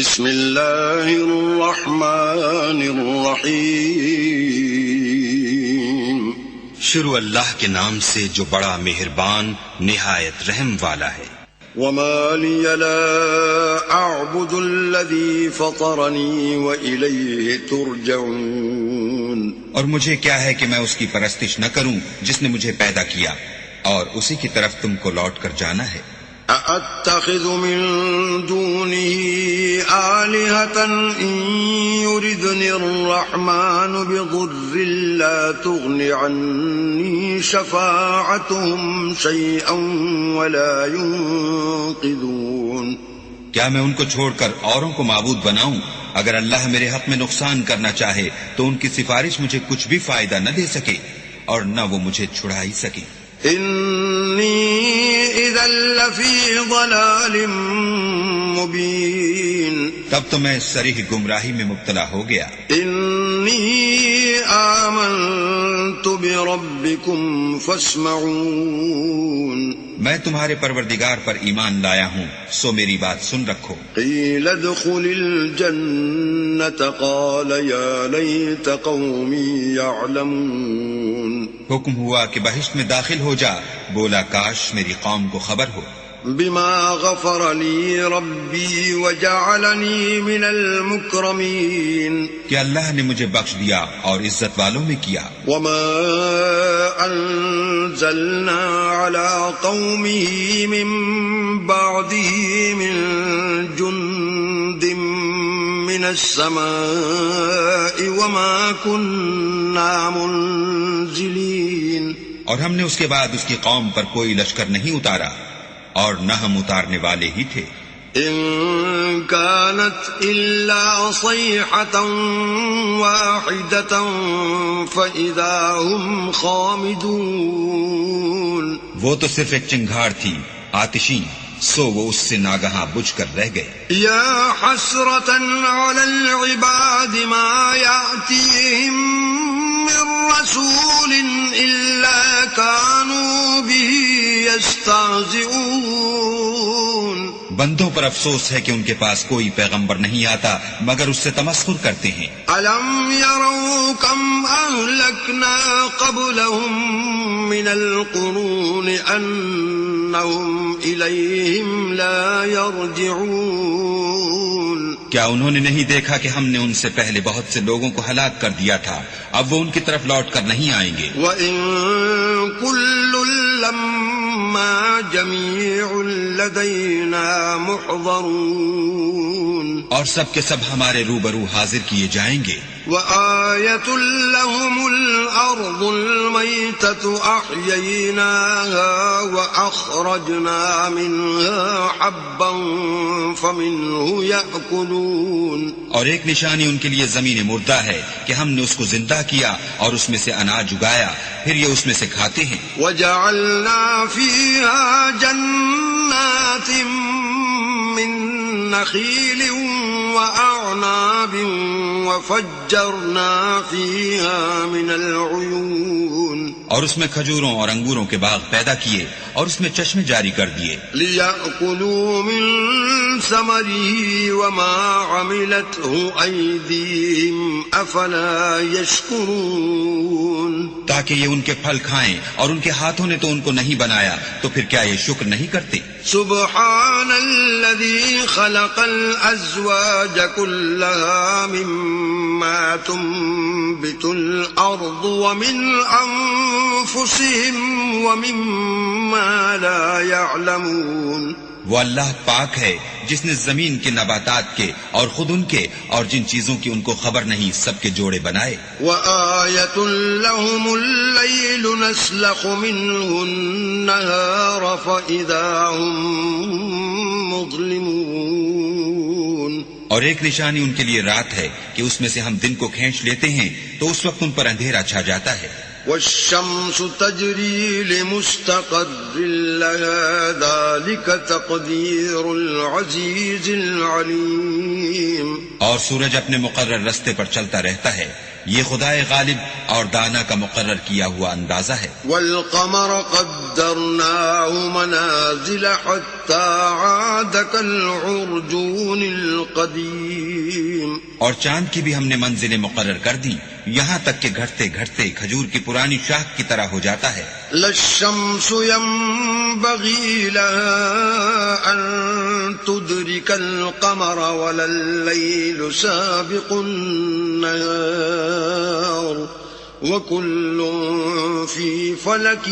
بسم اللہ الرحمن الرحیم. شروع اللہ کے نام سے جو بڑا مہربان نہایت رحم والا ہے. وما لی لا اعبد الذی فطرنی وإلیہ ترجعون. اور مجھے کیا ہے کہ میں اس کی پرستش نہ کروں جس نے مجھے پیدا کیا اور اسی کی طرف تم کو لوٹ کر جانا ہے. أَأَتَّخِذُ مِن دُونِهِ آلِهَةً إِن يُرِدْنِ الرَّحْمَنُ بِضُرٍّ لَّا تُغْنِ عَنِّي شَفَاعَتُهُمْ شَيْئًا وَلَا يُنقِذُونَ. کیا میں ان کو چھوڑ کر اوروں کو معبود بناؤں؟ اگر اللہ میرے حق میں نقصان کرنا چاہے تو ان کی سفارش مجھے کچھ بھی فائدہ نہ دے سکے اور نہ وہ مجھے چھڑا ہی سکے. انی اذا لفی ضلال مبین. تب تو میں صریح گمراہی میں مبتلا ہو گیا. انی آمنت بربکم فاسمعون. میں تمہارے پروردگار پر ایمان لایا ہوں سو میری بات سن رکھو. قیل ادخل الجنة قال یا لیت قومی یعلمون. حکم ہوا کہ بہشت میں داخل ہو جا، بولا کاش میری قوم کو خبر ہو. بما غفر لی ربی وجعلنی من المکرمین. کہ اللہ نے مجھے بخش دیا اور عزت والوں میں کیا. وما انزلنا على قومه من بعده من جند من السماء وما كنا منزلین. اور ہم نے اس کے بعد اس کی قوم پر کوئی لشکر نہیں اتارا اور نہ ہم اتارنے والے ہی تھے. ان كانت الا صيحة واحدة فاذا هم خامدون. وہ تو صرف ایک چنگھاڑ تھی آتشی، سو وہ اس سے ناگہاں بجھ کر رہ گئے. یا حسرة على العباد ما يأتيهم من رسول الا كانوا به يستهزئون. بندوں پر افسوس ہے کہ ان کے پاس کوئی پیغمبر نہیں آتا مگر اس سے تمسخر کرتے ہیں. الم يروا كم اهلكنا قبلهم من القرون انهم اليهم لا يرجعون. کیا انہوں نے نہیں دیکھا کہ ہم نے ان سے پہلے بہت سے لوگوں کو ہلاک کر دیا تھا، اب وہ ان کی طرف لوٹ کر نہیں آئیں گے. وَإِن كُلٌّ لَّمَّا جَمِيعٌ لَّدَيْنَا مُحْضَرُونَ. اور سب کے سب ہمارے روبرو حاضر کیے جائیں گے. وَآيَةٌ لَّهُمُ الْأَرْضُ الْمَيْتَةُ أَحْيَيْنَاهَا وَأَخْرَجْنَا مِنْهَا حَبًّا فَمِنْهُ يَأْكُلُونَ. اور ایک نشانی ان کے لیے زمین مردہ ہے کہ ہم نے اس کو زندہ کیا اور اس میں سے اناج اگایا، پھر یہ اس میں سے کھاتے ہیں. وَجَعَلْنَا فِيهَا جَنَّاتٍ مِّن نَخِيلٍ وَأَعْنَابٍ وَفَجَّرْنَا فِيهَا مِنَ الْعُيُونِ. اور اس میں کھجوروں اور انگوروں کے باغ پیدا کیے اور اس میں چشمے جاری کر دیے. لِيَأْكُلُوا مِن ثَمَرِهِ وَمَا عَمِلَتْهُ أَيْدِيهِمْ أَفَلَا يَشْكُرُونَ. تاکہ یہ ان کے پھل کھائیں اور ان کے ہاتھوں نے تو ان کو نہیں بنایا، تو پھر کیا یہ شکر نہیں کرتے؟ سبحان الذي خلق الأزواج كلها مما تنبت الأرض ومن أنفسهم ومما لا يعلمون. وہ اللہ پاک ہے جس نے زمین کے نباتات کے اور خود ان کے اور جن چیزوں کی ان کو خبر نہیں سب کے جوڑے بنائے. وَآيَةٌ لَّهُمُ اللَّيْلُ نَسْلَخُ مِنْهُ النَّهَارَ فَإِذَا هُم مُظْلِمُونَ. اور ایک نشانی ان کے لیے رات ہے کہ اس میں سے ہم دن کو کھینچ لیتے ہیں تو اس وقت ان پر اندھیرا چھا جاتا ہے. والشمس تجري لمستقر لها ذلك تقدير العزيز العليم. اور سورج اپنے مقرر رستے پر چلتا رہتا ہے، یہ خدائے غالب اور دانا کا مقرر کیا ہوا اندازہ ہے. والقمر قدرناه منازل حتى عاد كالعرجون القديم. اور چاند کی بھی ہم نے منزلیں مقرر کر دی یہاں تک کہ گھٹتے گھٹتے کھجور کی پرانی شاخ کی طرح ہو جاتا ہے. لا الشمس ينبغي لها أن تدرك القمر ولا الليل سابق النهار وكل في فلك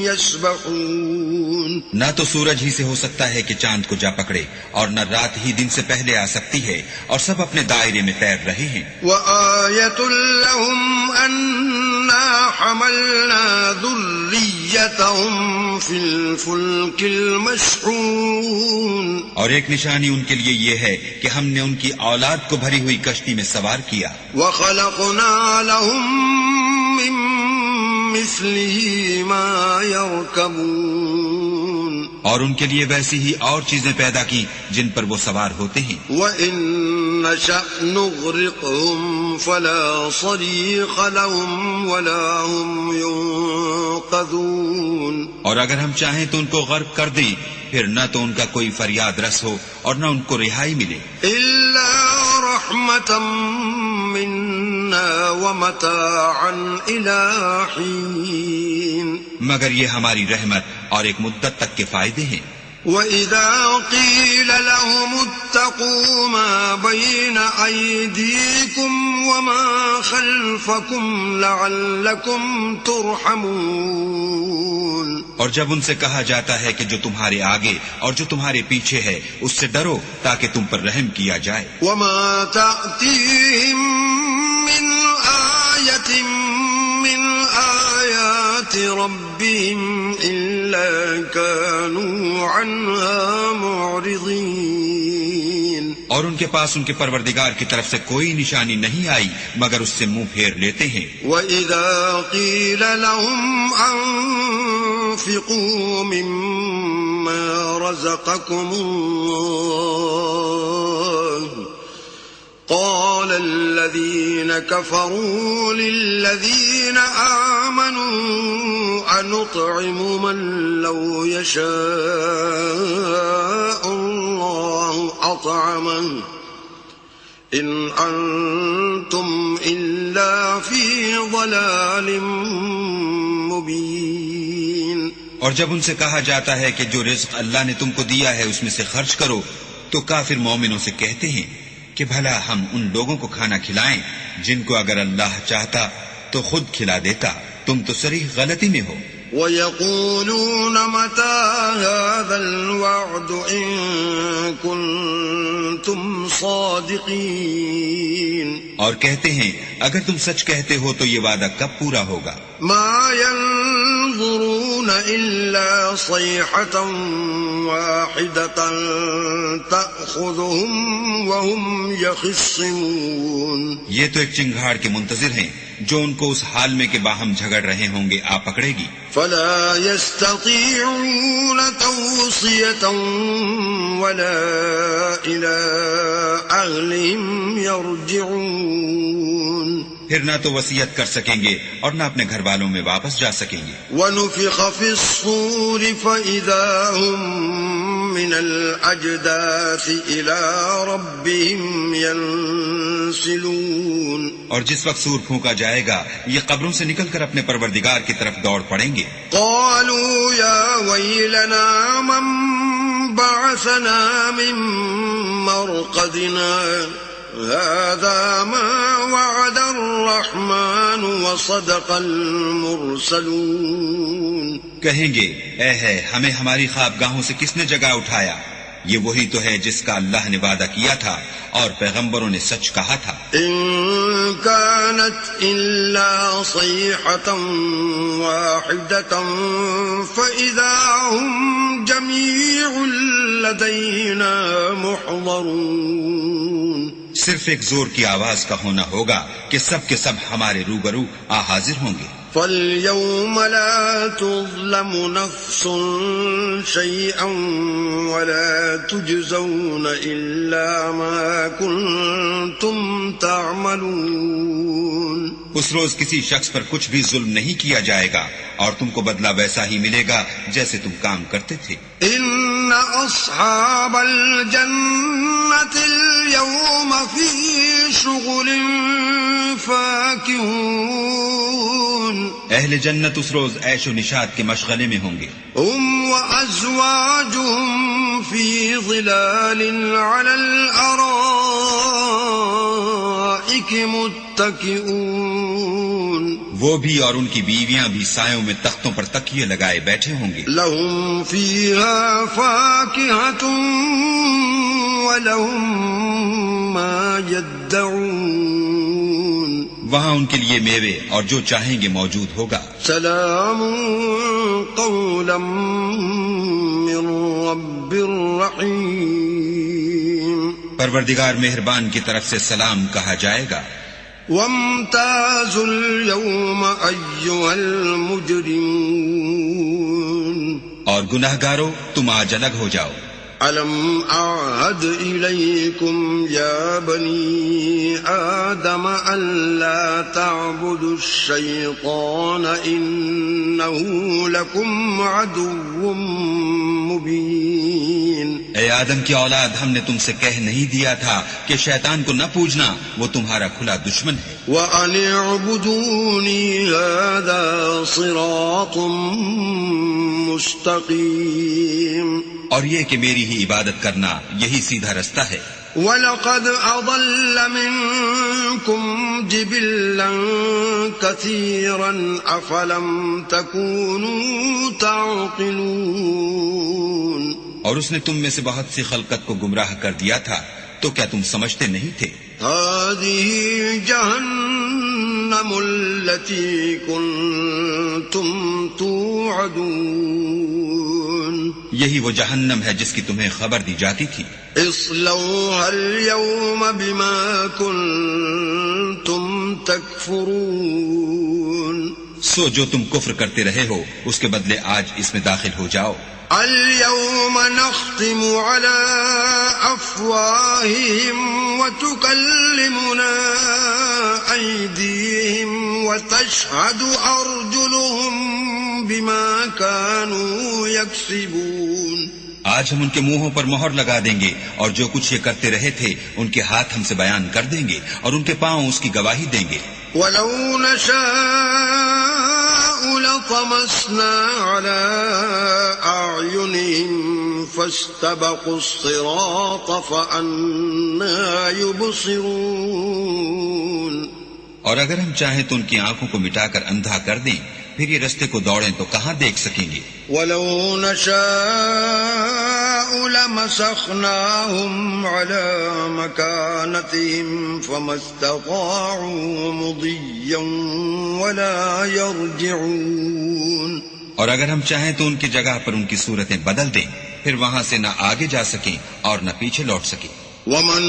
يسبحون. نہ تو سورج ہی سے ہو سکتا ہے کہ چاند کو جا پکڑے اور نہ رات ہی دن سے پہلے آ سکتی ہے اور سب اپنے دائرے میں تیر رہے ہیں. وآية لهم أنا حملنا ذريتهم في الفلك المشحون. اور ایک نشانی ان کے لیے یہ ہے کہ ہم نے ان کی اولاد کو بھری ہوئی کشتی میں سوار کیا. وخلقنا لهم من مثله ما يركبون. اور ان کے لیے ویسی ہی اور چیزیں پیدا کی جن پر وہ سوار ہوتے ہیں. وَإِن نَّشَأْ نُغْرِقْهُمْ فَلَا صَرِيخَ لَهُمْ وَلَا هُمْ يُنقَذُونَ. اور اگر ہم چاہیں تو ان کو غرق کر دیں پھر نہ تو ان کا کوئی فریاد رس ہو اور نہ ان کو رہائی ملے. إِلَّا رَحْمَةً مِنَّا وَمَتَاعًا إِلَىٰ حِينٍ. مگر یہ ہماری رحمت اور ایک مدت تک کے فائدے ہیں. وَإِذَا قِيلَ لَهُمُ اتَّقُوا مَا بَيْنَ أَيْدِيكُمْ وَمَا خَلْفَكُمْ لَعَلَّكُمْ تُرْحَمُونَ. اور جب ان سے کہا جاتا ہے کہ جو تمہارے آگے اور جو تمہارے پیچھے ہے اس سے ڈرو تاکہ تم پر رحم کیا جائے. وَمَا تَأْتِيهِم مِّنْ آيَةٍ مِّنْ آيَاتِ رَبِّهِمْ إِلَّا كَانُوا عَنْهَا مُعْرِضِينَ. اور ان کے پاس ان کے پروردگار کی طرف سے کوئی نشانی نہیں آئی مگر اس سے منہ پھیر لیتے ہیں. وَإِذَا قِيلَ لَهُمْ أَنفِقُوا مِمَّا رَزَقَكُمُ اللَّهُ قال الذين كفروا للذين آمنوا أنطعم من لو يشاء الله أطعمه إن أنتم إلا في ضلال مبين. اور جب ان سے کہا جاتا ہے کہ جو رزق اللہ نے تم کو دیا ہے اس میں سے خرچ کرو تو کافر مومنوں سے کہتے ہیں کہ بھلا ہم ان لوگوں کو کھانا کھلائیں جن کو اگر اللہ چاہتا تو خود کھلا دیتا. تم تو صریح غلطی میں ہو. وَيَقُولُونَ مَتَى هَذَا الْوَعْدُ إِن كُنتُمْ صَادِقِينَ. اور کہتے ہیں اگر تم سچ کہتے ہو تو یہ وعدہ کب پورا ہوگا. مَا يَنظُرُونَ إِلَّا صَيْحَةً وَاحِدَةً تَأْخُذُهُمْ وَهُمْ يَخِصِّمُونَ. یہ تو ایک چنگھاڑ کے منتظر ہیں جو ان کو اس حال میں کہ باہم جھگڑ رہے ہوں گے آ پکڑے گی. فَلَا يَسْتَطِيعُونَ تَوْصِيَةً وَلَا إِلَىٰ أَهْلِهِمْ يَرْجِعُونَ. پھر نہ تو وصیت کر سکیں گے اور نہ اپنے گھر والوں میں واپس جا سکیں گے. وَنُفِخَ فِي الصُّورِ فَإِذَا هُم مِّنَ الْأَجْدَاثِ إِلَىٰ رَبِّهِمْ يَنسِلُونَ. اور جس وقت سور پھونکا جائے گا یہ قبروں سے نکل کر اپنے پروردگار کی طرف دوڑ پڑیں گے. قَالُوا يَا وَيْلَنَا مَن بَعَثَنَا مِن مَّرْقَدِنَا هَذَا مَا وَعَدَ الرَّحْمَٰنُ وَصَدَقَ الْمُرْسَلُونَ. کہیں گے اے ہے ہمیں ہماری خوابگاہوں سے کس نے جگا اٹھایا. یہ وہی تو ہے جس کا اللہ نے وعدہ کیا تھا اور پیغمبروں نے سچ کہا تھا. إِن كَانَتْ إِلَّا صَيْحَةً وَاحِدَةً فَإِذَا هُمْ جَمِيعٌ لَدَيْنَا مُحْضَرُونَ. صرف ایک زور کی آواز کا ہونا ہوگا کہ سب کے سب ہمارے روبرو حاضر ہوں گے. فاليوم لا تظلم نفس شيئا ولا تجزون إلا ما كنتم تعملون. اس روز کسی شخص پر کچھ بھی ظلم نہیں کیا جائے گا اور تم کو بدلہ ویسا ہی ملے گا جیسے تم کام کرتے تھے. ان اصحاب الجنة اليوم في شغل فاكهون. اہل جنت اس روز عیش و نشاط کے مشغلے میں ہوں گے. هم وازواجهم في ظلال على الارائك متكئون. وہ بھی اور ان کی بیویاں بھی سایوں میں تختوں پر تکیے لگائے بیٹھے ہوں گے. لهم فيها فاكهة ولهم ما يدعون. وہاں ان کے لیے میوے اور جو چاہیں گے موجود ہوگا. سلام قولا من رب رحیم. پروردگار مہربان کی طرف سے سلام کہا جائے گا. وامتازوا اليوم أيها المجرمون. اور گناہگارو تم آج الگ ہو جاؤ. ألم أعهد إليكم يا بني آدم ألا تعبدوا الشيطان إنه لكم عدو مبين. اے آدم کی اولاد، ہم نے تم سے کہہ نہیں دیا تھا کہ شیطان کو نہ پوجنا، وہ تمہارا کھلا دشمن ہے. وَأَنِ اعْبُدُونِي هَذَا صِرَاطٌ مُسْتَقِيمٌ. اور یہ کہ میری ہی عبادت کرنا یہی سیدھا رستہ ہے. وَلَقَدْ أَضَلَّ مِنكُمْ جِبِلًّا كَثِيرًا أَفَلَمْ تَكُونُوا تَعْقِلُونَ. اور اس نے تم میں سے بہت سی خلقت کو گمراہ کر دیا تھا، تو کیا تم سمجھتے نہیں تھے؟ هذه جهنم التي كنتم توعدون. یہی وہ جہنم ہے جس کی تمہیں خبر دی جاتی تھی. اصلوها اليوم بما كنتم تكفرون. سو جو تم کفر کرتے رہے ہو اس کے بدلے آج اس میں داخل ہو جاؤ. اليوم نختم على أفواههم وتكلمنا أيديهم وتشهد أرجلهم بما كانوا يكسبون. آج ہم ان کے منہوں پر مہر لگا دیں گے اور جو کچھ یہ کرتے رہے تھے ان کے ہاتھ ہم سے بیان کر دیں گے اور ان کے پاؤں اس کی گواہی دیں گے. وَلَوْ نَشَاءُ لَطَمَسْنَا عَلَىٰ أَعْيُنِهِمْ فَاسْتَبَقُوا الصِّرَاطَ فَأَنَّىٰ يُبْصِرُونَ. اور اگر ہم چاہیں تو ان کی آنکھوں کو مٹا کر اندھا کر دیں، پھر یہ رستے کو دوڑیں تو کہاں دیکھ سکیں گے. وَلَوْ نَشَاءُ لَمَسَخْنَاهُمْ عَلَىٰ مَكَانَتِهِمْ فَمَا اسْتَطَاعُوا مُضِيًّا وَلَا يَرْجِعُونَ. اور اگر ہم چاہیں تو ان کی جگہ پر ان کی صورتیں بدل دیں، پھر وہاں سے نہ آگے جا سکیں اور نہ پیچھے لوٹ سکیں. وَمَن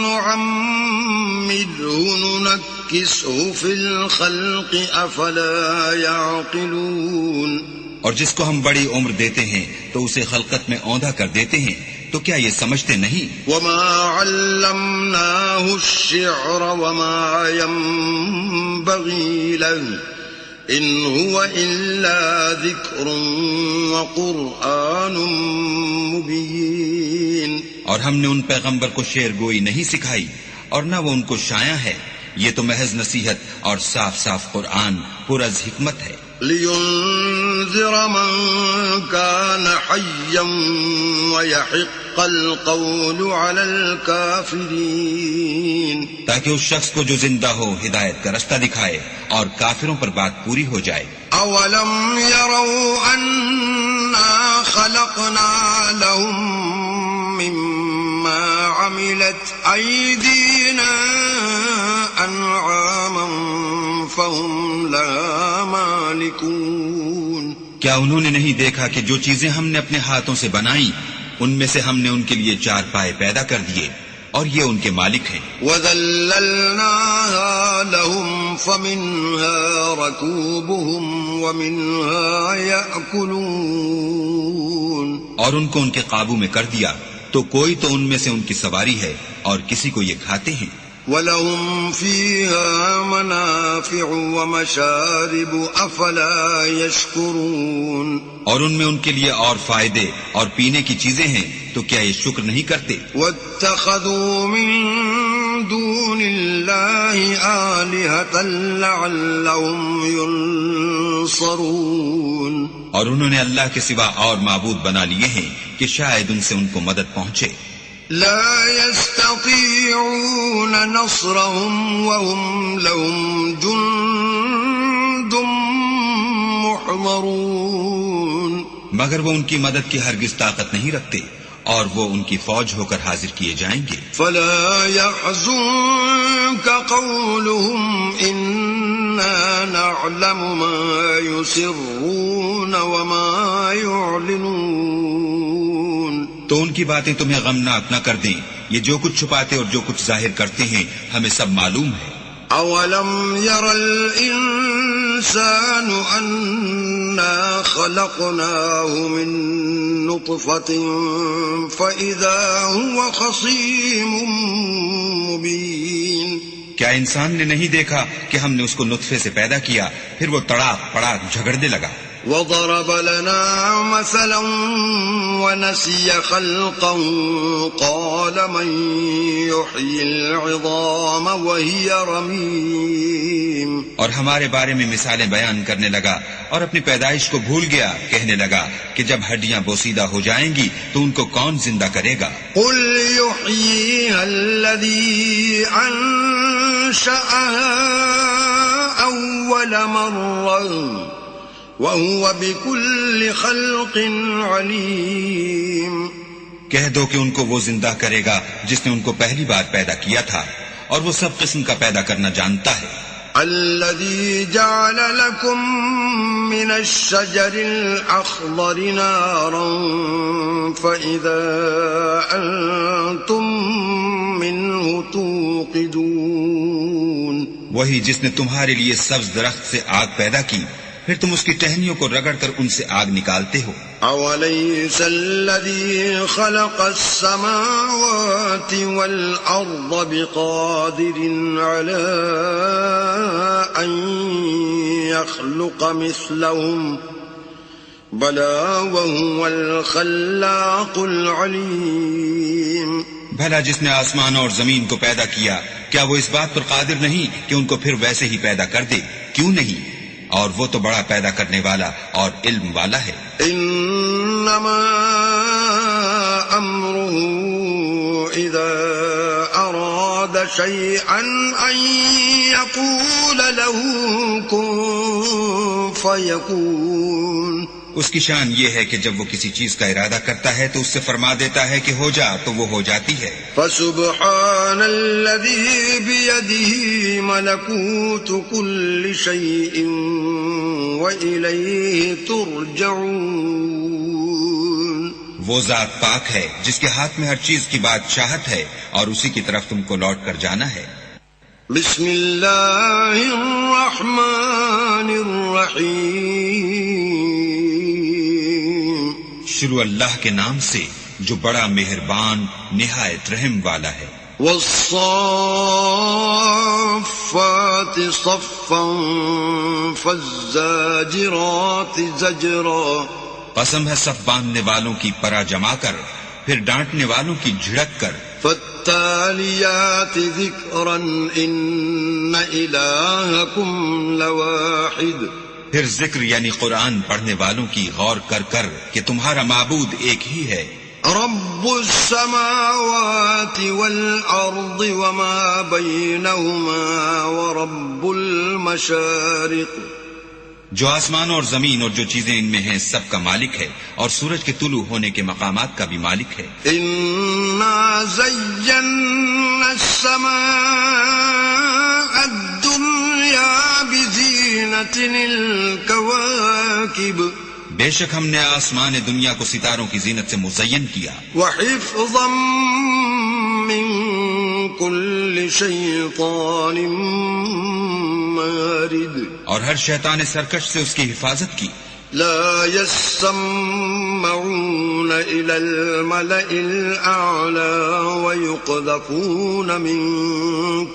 نُّعَمِّرْهُ نُنَكِّسْهُ فِي الْخَلْقِ أَفَلَا يَعْقِلُونَ. اور جس کو ہم بڑی عمر دیتے ہیں تو اسے خلقت میں اوندھا کر دیتے ہیں، تو کیا یہ سمجھتے نہیں؟ وَمَا عَلَّمْنَاهُ الشِّعْرَ وَمَا يَنبَغِي لَهُ إِنْ هُوَ إِلَّا ذِكْرٌ وَقُرْآنٌ مُبِينٌ. اور ہم نے ان پیغمبر کو شعر گوئی نہیں سکھائی اور نہ وہ ان کو شایع ہے، یہ تو محض نصیحت اور صاف صاف قرآن پر از حکمت ہے. لِيُنذِرَ مَن كَانَ حَيًّا وَيَحِقَّ الْقَوْلُ عَلَى الْكَافِرِينَ. تاکہ اس شخص کو جو زندہ ہو ہدایت کا رستہ دکھائے اور کافروں پر بات پوری ہو جائے. أَوَلَمْ يَرَوْا أَنَّا خَلَقْنَا لَهُم مِّمَّا عَمِلَتْ أَيْدِينَا أَنْعَامًا فَهُمْ لَهَا مَالِكُونَ. کیا انہوں نے نہیں دیکھا کہ جو چیزیں ہم نے اپنے ہاتھوں سے بنائیں ان میں سے ہم نے ان کے لیے چار پائے پیدا کر دیے اور یہ ان کے مالک ہیں. وَذَلَّلْنَاهَا لَهُمْ فَمِنْهَا رَكُوبُهُمْ وَمِنْهَا يَأْكُلُونَ. اور ان کو ان کے قابو میں کر دیا تو کوئی تو ان میں سے ان کی سواری ہے اور کسی کو یہ کھاتے ہیں. وَلَهُمْ فِيهَا مَنَافِعُ وَمَشَارِبُ أَفَلَا يَشْكُرُونَ. اور ان میں ان کے لیے اور فائدے اور پینے کی چیزیں ہیں تو کیا یہ شکر نہیں کرتے؟ وَاتَّخَذُوا مِن دُونِ اللَّهِ آلِهَةً لَعَلَّهُمْ يُنصَرُونَ. اور انہوں نے اللہ کے سوا اور معبود بنا لیے ہیں کہ شاید ان سے ان کو مدد پہنچے. لا يستطيعون نصرهم وهم لهم جند محضرون. مگر وہ ان کی مدد کی ہرگز طاقت نہیں رکھتے اور وہ ان کی فوج ہو کر حاضر کیے جائیں گے. فلا يحزنك قولهم إنا نعلم ما يسرون وما يعلنون. تو ان کی باتیں تمہیں غمناک نہ کر دیں. یہ جو کچھ چھپاتے اور جو کچھ ظاہر کرتے ہیں ہمیں سب معلوم ہے. اولم ير الانسان انا خلقناه من نطفة فاذا هو خصيم مبين. کیا انسان نے نہیں دیکھا کہ ہم نے اس کو نطفے سے پیدا کیا پھر وہ تڑاک پڑاک جھگڑنے لگا. وضرب لنا مثلا ونسي خلقا قال من يحيي العظام وهي رميم. اور ہمارے بارے میں مثالیں بیان کرنے لگا اور اپنی پیدائش کو بھول گیا. کہنے لگا کہ جب ہڈیاں بوسیدہ ہو جائیں گی تو ان کو کون زندہ کرے گا؟ قل يحييها الذي أنشأها أول مرة وَهُوَ بِكُلِّ خَلْقٍ عَلِيمٌ. کہہ دو کہ ان کو وہ زندہ کرے گا جس نے ان کو پہلی بار پیدا کیا تھا اور وہ سب قسم کا پیدا کرنا جانتا ہے. الَّذِي جَعَلَ لَكُم مِّنَ الشَّجَرِ الْأَخْضَرِ نَارًا فَإِذَا أَنتُم مِّنْهُ تُوقِدُونَ. وہی جس نے تمہارے لیے سبز درخت سے آگ پیدا کی پھر تم اس کی ٹہنیوں کو رگڑ کر ان سے آگ نکالتے ہو. أَوَلَيْسَ الَّذِي خَلَقَ السَّمَاوَاتِ وَالْأَرْضَ بِقَادِرٍ عَلَىٰ أَن يَخْلُقَ مِثْلَهُمْ بَلَىٰ وَهُوَ الْخَلَّاقُ الْعَلِيمُ. بھلا جس نے آسمان اور زمین کو پیدا کیا کیا وہ اس بات پر قادر نہیں کہ ان کو پھر ویسے ہی پیدا کر دے؟ کیوں نہیں؟ اور وہ تو بڑا پیدا کرنے والا اور علم والا ہے. انما امره اذا اراد شيئا ان يقول له كن فيكون. اس کی شان یہ ہے کہ جب وہ کسی چیز کا ارادہ کرتا ہے تو اس سے فرما دیتا ہے کہ ہو جا تو وہ ہو جاتی ہے. فسبحان الذي بيده ملكوت كل شيء وإليه ترجعون. وہ ذات پاک ہے جس کے ہاتھ میں ہر چیز کی بادشاہت ہے اور اسی کی طرف تم کو لوٹ کر جانا ہے. بسم اللہ الرحمن الرحیم. شروع اللہ کے نام سے جو بڑا مہربان نہایت رحم والا ہے. والصافات صفا فالزاجرات زجرا. قسم ہے صف باندھنے والوں کی پرا جما کر پھر ڈانٹنے والوں کی جھڑک کر. فالتاليات ذكرا إن إلهكم لواحد. پھر ذکر یعنی قرآن پڑھنے والوں کی غور کر کر کہ تمہارا معبود ایک ہی ہے. رب السماوات والأرض وما بينهما ورب المشارق. جو آسمان اور زمین اور جو چیزیں ان میں ہیں سب کا مالک ہے اور سورج کے طلوع ہونے کے مقامات کا بھی مالک ہے. انا زینا السماء الدنیا بزینۃ الکواکب. بے شک ہم نے آسمان دنیا کو ستاروں کی زینت سے مزین کیا. وحفظا من كل شيطان مارد اور ہر شیطان سرکش سے اس کی حفاظت کی. لا يسمعون إلى الملأ الأعلى ويقذفون من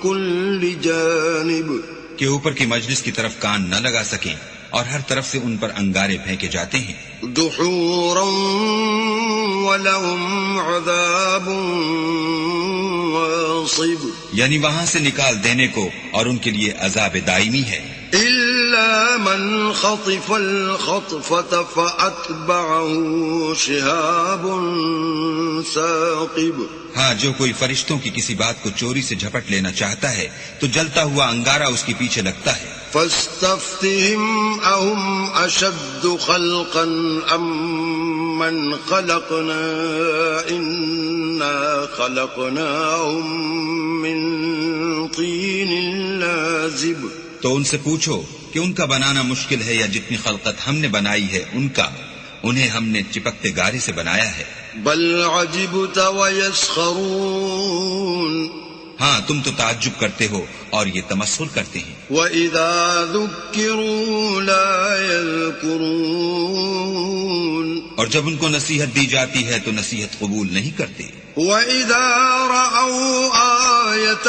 كل جانب کہ اوپر کی مجلس کی طرف کان نہ لگا سکیں اور ہر طرف سے ان پر انگارے پھینکے جاتے ہیں. دحورا ولهم عذاب واصب یعنی وہاں سے نکال دینے کو اور ان کے لیے عذاب دائمی ہے. إلا من خطف الخطفة فأتبعه شهاب ثاقب. ہاں، جو کوئی فرشتوں کی کسی بات کو چوری سے جھپٹ لینا چاہتا ہے تو جلتا ہوا انگارہ اس کے پیچھے لگتا ہے. فاستفتهم أهم أشد خلقا أم من خلقنا إنا خلقناهم من طين لازب. تو ان سے پوچھو کہ ان کا بنانا مشکل ہے یا جتنی خلقت ہم نے بنائی ہے ان کا، انہیں ہم نے چپکتے گارے سے بنایا ہے. بل عجبت ويسخرون. ہاں، تم تو تعجب کرتے ہو اور یہ تمسخر کرتے ہیں. وَإِذَا ذُكِّرُوا لَا يَذْكُرُونَ. اور جب ان کو نصیحت دی جاتی ہے تو نصیحت قبول نہیں کرتے. وَإِذَا رَأَوْا آيَةً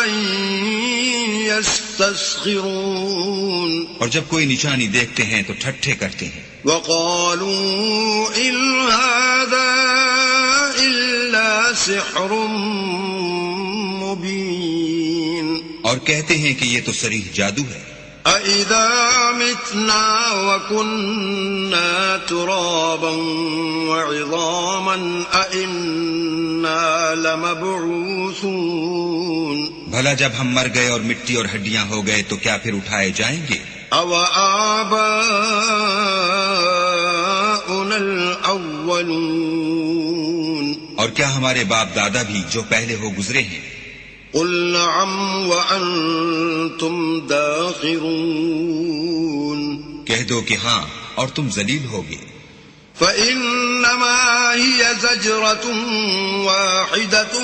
يَسْتَسْخِرُونَ. اور جب کوئی نشانی دیکھتے ہیں تو ٹھٹھے کرتے ہیں. وَقَالُوا إِنْ هَذَا إِلَّا سِحْرٌ مُبِينٌ. اور کہتے ہیں کہ یہ تو صریح جادو ہے. أَإِذَا مِتْنَا وَكُنَّا تُرَابًا وَعِظَامًا أَإِنَّا لَمَبْعُوثُونَ. بھلا جب ہم مر گئے اور مٹی اور ہڈیاں ہو گئے تو کیا پھر اٹھائے جائیں گے؟ أَوَآبَاؤُنَا الْأَوَّلُونَ. اور کیا ہمارے باپ دادا بھی جو پہلے ہو گزرے ہیں؟ قُلْ نَعَمْ وَأَنْتُمْ دَاخِرُونَ. کہہ دو کہ ہاں اور تم ذلیل ہوگے. فَإِنَّمَا هِيَ زَجْرَةٌ وَاحِدَةٌ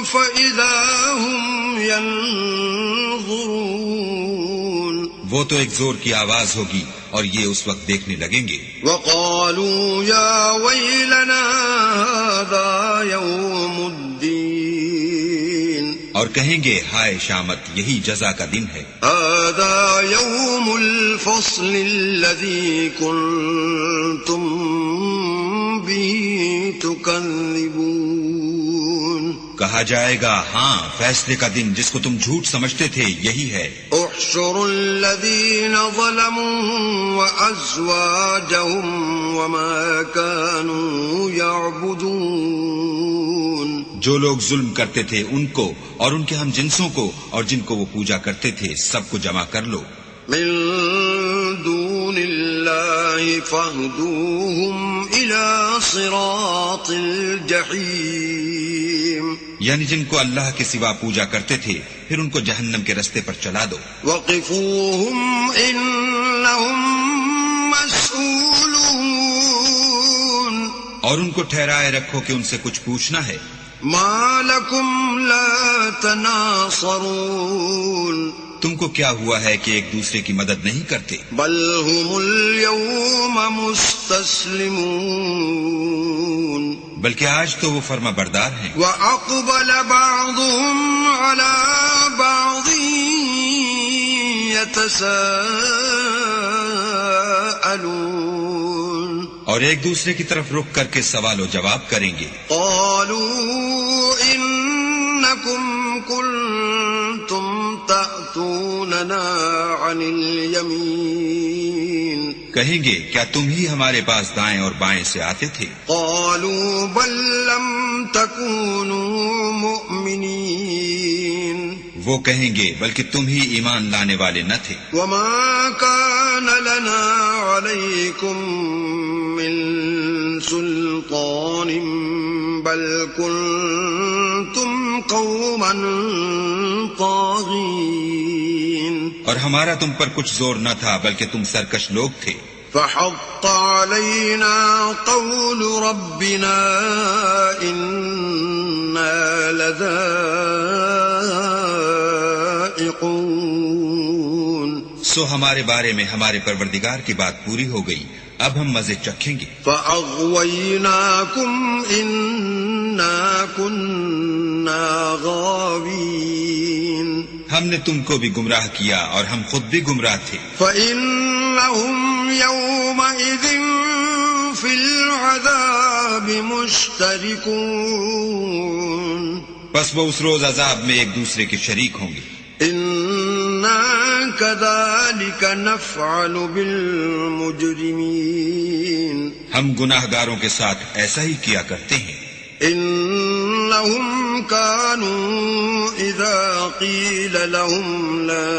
فَإِذَا هُمْ يَنظُرُونَ. وہ تو ایک زور کی آواز ہوگی اور یہ اس وقت دیکھنے لگیں گے. وَقَالُوا يَا وَيْلَنَا هَذَا يَوْمُ الدِّينِ. اور کہیں گے ہائے شامت، یہی جزا کا دن ہے. هَذَا يَوْمُ الْفَصْلِ الَّذِي كُنْتُمْ بِهِ تُكَذِّبُونَ. کہا جائے گا ہاں، فیصلے کا دن جس کو تم جھوٹ سمجھتے تھے یہی ہے. احشروا الذين ظلموا وأزواجهم وما كانوا يعبدون. جو لوگ ظلم کرتے تھے ان کو اور ان کے ہم جنسوں کو اور جن کو وہ پوجا کرتے تھے سب کو جمع کر لو. من دون الله فاهدوهم إلى صراط الجحيم. یعنی جن کو اللہ کے سوا پوجا کرتے تھے پھر ان کو جہنم کے رستے پر چلا دو. وقفوهم إنهم مسئولون. اور ان کو ٹھہرائے رکھو کہ ان سے کچھ پوچھنا ہے. ما لكم لا تناصرون. تم کو کیا ہوا ہے کہ ایک دوسرے کی مدد نہیں کرتے؟ بل هم اليوم مستسلمون. بلکہ آج تو وہ فرما بردار ہیں. وأقبل بعضهم على بعض يتساءلون. اور ایک دوسرے کی طرف رخ کر کے سوال و جواب کریں گے. قالوا إنكم كنتم تأتوننا عن اليمين. کہیں گے کیا تم ہی ہمارے پاس دائیں اور بائیں سے آتے تھے؟ قالوا بل لم تكونوا مؤمنين. وہ کہیں گے بلکہ تم ہی ایمان لانے والے نہ تھے. وما كان لنا عليكم من سلطان بل كنتم قوما طاغين. اور ہمارا تم پر کچھ زور نہ تھا بلکہ تم سرکش لوگ تھے. فحق علينا قول ربنا إنا لذائقون سو ہمارے بارے میں ہمارے پروردگار کی بات پوری ہو گئی، اب ہم مزے چکھیں گے۔ فأغويناكم إنا كنا غاوين ہم نے تم کو بھی گمراہ کیا اور ہم خود بھی گمراہ تھے۔ فإنهم يومئذ في العذاب مشتركون بس وہ اس روز عذاب میں ایک دوسرے کے شریک ہوں گے۔ إنا كذلك نفعل بالمجرمين ہم گناہ گاروں کے ساتھ ایسا ہی کیا کرتے ہیں۔ إنهم كانوا إذا قيل لهم لا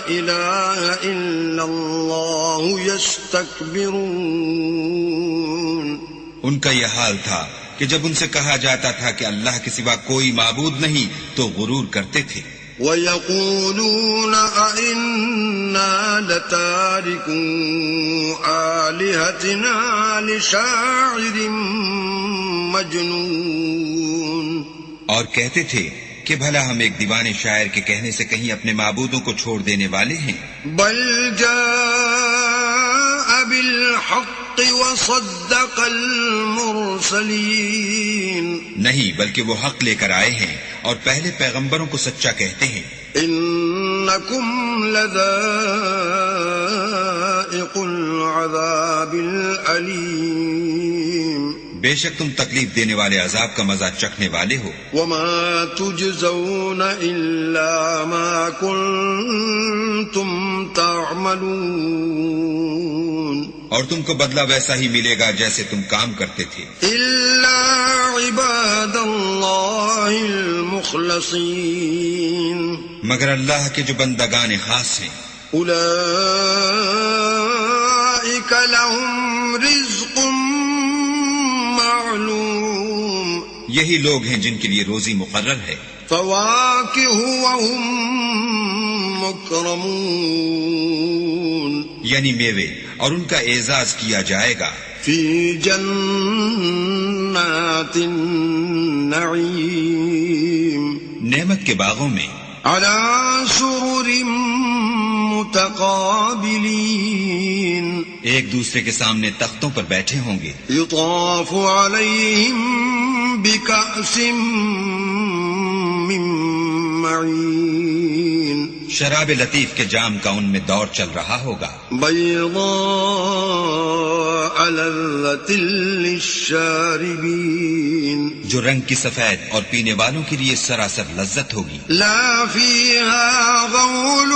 إله إلا الله يستكبرون ان کا یہ حال تھا کہ جب ان سے کہا جاتا تھا کہ اللہ کے سوا کوئی معبود نہیں تو غرور کرتے تھے۔ وَيَقُولُونَ أَإِنَّا لَتَارِكُو آلِهَتِنَا لِشَاعِرٍ مَجْنُونَ اور کہتے تھے کہ بھلا ہم ایک دیوانے شاعر کے کہنے سے کہیں اپنے معبودوں کو چھوڑ دینے والے ہیں۔ بل جاء بالحق وصدق المرسلین نہیں، بلکہ وہ حق لے کر آئے ہیں اور پہلے پیغمبروں کو سچا کہتے ہیں۔ انکم لذائق العذاب العلیم بے شک تم تکلیف دینے والے عذاب کا مزہ چکھنے والے ہو۔ وما تجزون الا ما کنتم تعملون اور تم کو بدلہ ویسا ہی ملے گا جیسے تم کام کرتے تھے۔ الا عباد اللہ المخلصین مگر اللہ کے جو بندگان خاص ہیں، اولئک لهم رزق معلوم یہی لوگ ہیں جن کے لیے روزی مقرر ہے۔ فواکہ وهم مکرمون یعنی میوے، اور ان کا اعزاز کیا جائے گا۔ فی جنات النعیم نعمت کے باغوں میں، علی سرر متقابلین ایک دوسرے کے سامنے تختوں پر بیٹھے ہوں گے۔ یطاف علیہم بکأس من معین شراب لطیف کے جام کا ان میں دور چل رہا ہوگا۔ بیضاء لذۃ للشاربین جو رنگ کی سفید اور پینے والوں کے لیے سراسر لذت ہوگی۔ لا فیہا غول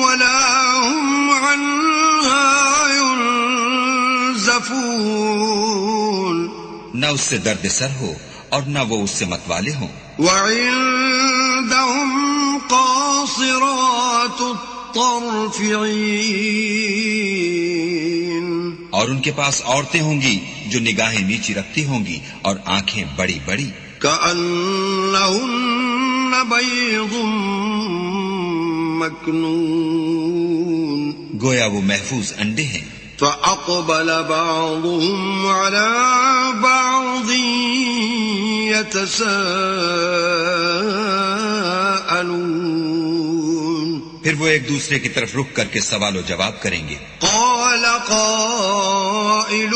ولا هم عنها ينزفون نہ اس سے درد سر ہو اور نہ وہ اس سے متوالے ہوں۔ وعندهم قاصرات الطرف عین اور ان کے پاس عورتیں ہوں گی جو نگاہیں نیچی رکھتی ہوں گی اور آنکھیں بڑی بڑی۔ کأنہن بیض مکنون گویا وہ محفوظ انڈے ہیں۔ فأقبل بعضهم على بعض يتساءلون پھر وہ ایک دوسرے کی طرف رک کر کے سوال و جواب کریں گے۔ قال قائل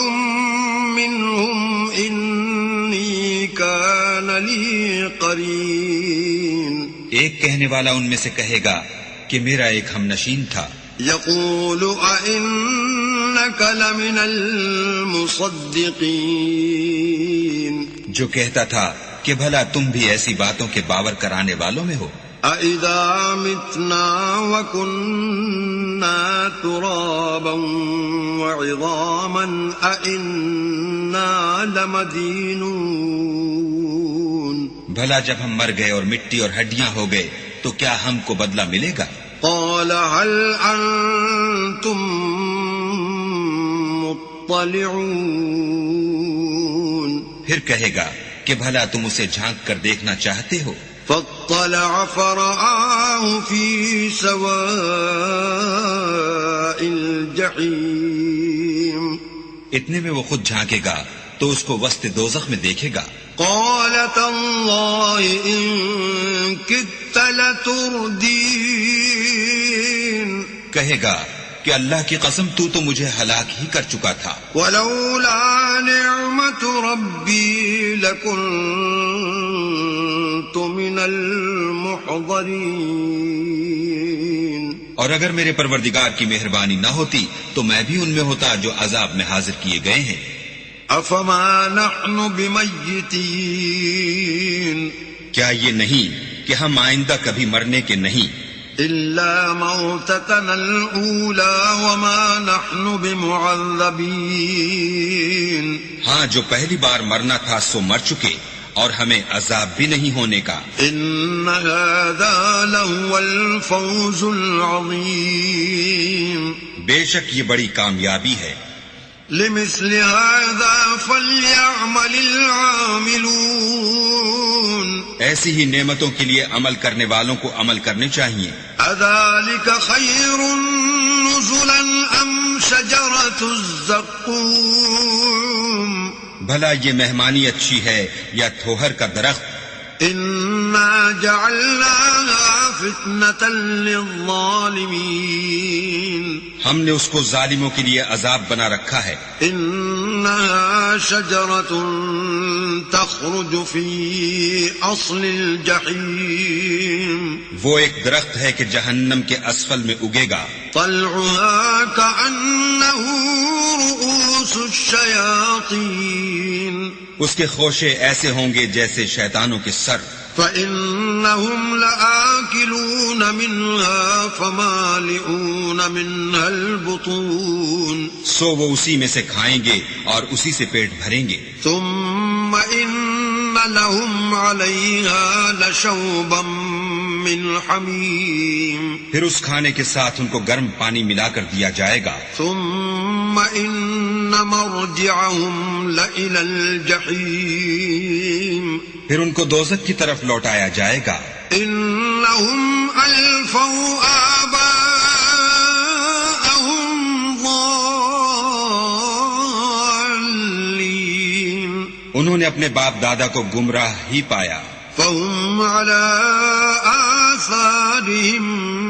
منهم إني كان لي قرين ایک کہنے والا ان میں سے کہے گا کہ میرا ایک ہم نشین تھا۔ يقول أئنك لمن المصدقين جو کہتا تھا کہ بھلا تم بھی ایسی باتوں کے باور کرانے والوں میں ہو۔ أَإِذَا مِتْنَا وَكُنَّا تُرَابًا وَعِظَامًا أَإِنَّا لَمَدِينُونَ بھلا جب ہم مر گئے اور مٹی اور ہڈیاں ہو گئے تو کیا ہم کو بدلہ ملے گا؟ قال هل أنتم مطلعون پھر کہے گا کہ بھلا تم اسے جھانک کر دیکھنا چاہتے ہو؟ فاطلع فرآه في سواء الجحيم اتنے میں وہ خود جھانکے گا تو اس کو وسط دوزخ میں دیکھے گا. قال تالله إن كدت لتردين کہے گا کہ اللہ کی قسم تو مجھے ہلاک ہی کر چکا تھا. ولولا نعمت ربی لکنت من المحضرین. اور اگر میرے پروردگار کی مہربانی نہ ہوتی تو میں بھی ان میں ہوتا جو عذاب میں حاضر کیے گئے ہیں. افما نحن بمیتین کیا یہ نہیں کہ ہم آئندہ کبھی مرنے کے نہیں. إلا موتتنا الأولى وما نحن بمعذبين. ہاں جو پہلی بار مرنا تھا سو مر چکے اور ہمیں عذاب بھی نہیں ہونے کا. إن هذا لهو الفوز العظيم. بے شک یہ بڑی کامیابی ہے. لمثل هذا فليعمل العاملون. ایسی ہی نعمتوں کے لیے عمل کرنے والوں کو عمل کرنے چاہیے. اذلك خير نزلا ام شجرة الزقوم. بھلا یہ مہمانی اچھی ہے یا تھوہر کا درخت. انا جعلناها فتنة للظالمين. ہم نے اس کو ظالموں کے لیے عذاب بنا رکھا ہے. انها شجرة تخرج في اصل الجحيم. وہ ایک درخت ہے کہ جہنم کے اسفل میں اگے گا. طلعها كأنه رؤوس الشياطين. اس کے خوشے ایسے ہوں گے جیسے شیطانوں کے سر. فإنهم لآكلون منها فمالئون منها البطون. سو وہ اسی میں سے کھائیں گے اور اسی سے پیٹ بھریں گے. ثم إن لهم عليها لشوبا من حميم. پھر اس کھانے کے ساتھ ان کو گرم پانی ملا کر دیا جائے گا. ثم إن مرجعهم لإلى الجحيم. پھر ان کو دوزخ کی طرف لوٹایا جائے گا. إنهم ألفوا آباءهم ضالين. انہوں نے اپنے باپ دادا کو گمراہ ہی پایا. فهم على آثارهم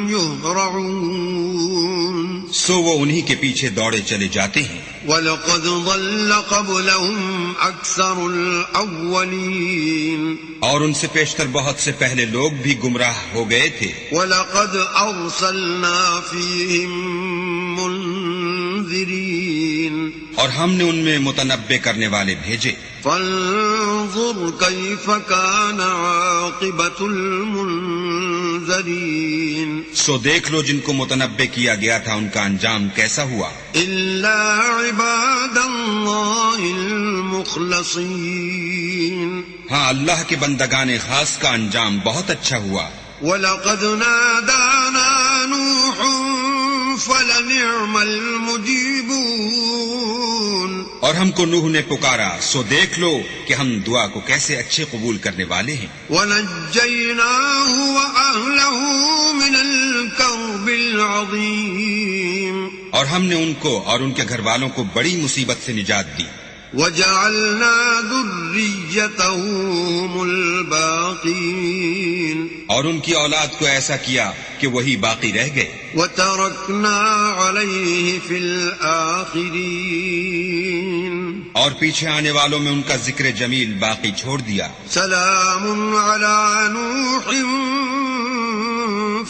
يهرعون. سو وہ انہی کے پیچھے دوڑے چلے جاتے ہیں. وَلَقَدْ ضَلَّ قَبْلَهُمْ أَكْثَرُ الْأَوَّلِينَ. اور ان سے پیشتر بہت سے پہلے لوگ بھی گمراہ ہو گئے تھے. وَلَقَدْ أَرْسَلْنَا فِيهِمْ مُنذِرِينَ. اور ہم نے ان میں متنبع کرنے والے بھیجے. فانظر كيف كان عاقبة المنذرين. سو دیکھ لو جن کو متنبع کیا گیا تھا ان کا انجام کیسا ہوا. إلا عباد الله المخلصين. ہاں اللہ کے بندگان خاص کا انجام بہت اچھا ہوا. وَلَقَدْ نَادَانَا نُوحٌ فَلَنِعْمَ الْمُجِيبُونَ. اور ہم کو نوح نے پکارا سو دیکھ لو کہ ہم دعا کو کیسے اچھے قبول کرنے والے ہیں. وَنَجَّيْنَاهُ وَأَهْلَهُ مِنَ الْكَرْبِ الْعَظِيمِ. اور ہم نے ان کو اور ان کے گھر والوں کو بڑی مصیبت سے نجات دی. وَجَعَلْنَا ذُرِّيَّتَهُ هُمُ الْبَاقِينَ. اور ان کی اولاد کو ایسا کیا کہ وہی باقی رہ گئے. وَتَرَكْنَا عَلَيْهِ فِي الْآخِرِينَ. اور پیچھے آنے والوں میں ان کا ذکر جمیل باقی چھوڑ دیا. سلام علی نوح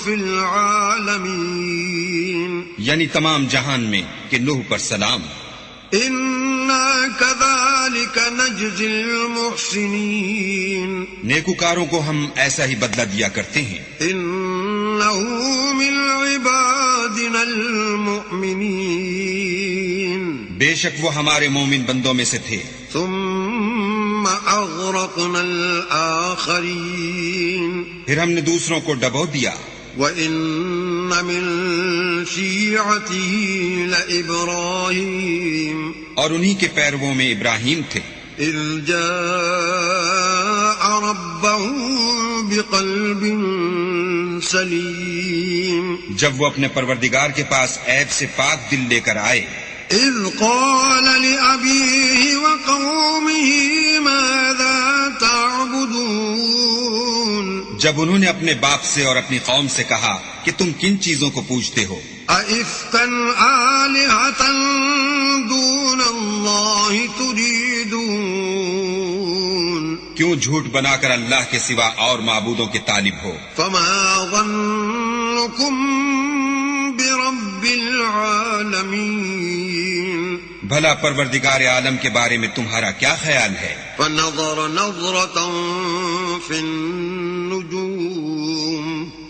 فی العالمین. یعنی تمام جہان میں کہ نوح پر سلام. انا کذالک نجزی المحسنین. نیکوکاروں کو ہم ایسا ہی بدلہ دیا کرتے ہیں. انہ من عبادنا المؤمنین. بے شک وہ ہمارے مومن بندوں میں سے تھے. ثم اغرقنا الآخرین. پھر ہم نے دوسروں کو ڈبو دیا. وَإِنَّ مِن شِيعَتِهِ لَإِبْرَاهِيمَ. اور انہی کے پیرووں میں ابراہیم تھے. إِذْ جَاءَ رَبَّهُ بقلب سلیم جب وہ اپنے پروردگار کے پاس عیب سے پاک دل لے کر آئے اذ قال لأبيه وقومه ماذا تعبدون جب انہوں نے اپنے باپ سے اور اپنی قوم سے کہا کہ تم کن چیزوں کو پوجتے ہو أئفكا آلهة دون الله تريدون کیوں جھوٹ بنا کر اللہ کے سوا اور معبودوں کے طالب ہو فما ظنكم برب العالمين بھلا پروردگار عالم کے بارے میں تمہارا کیا خیال ہے فنظر نظرة في النجوم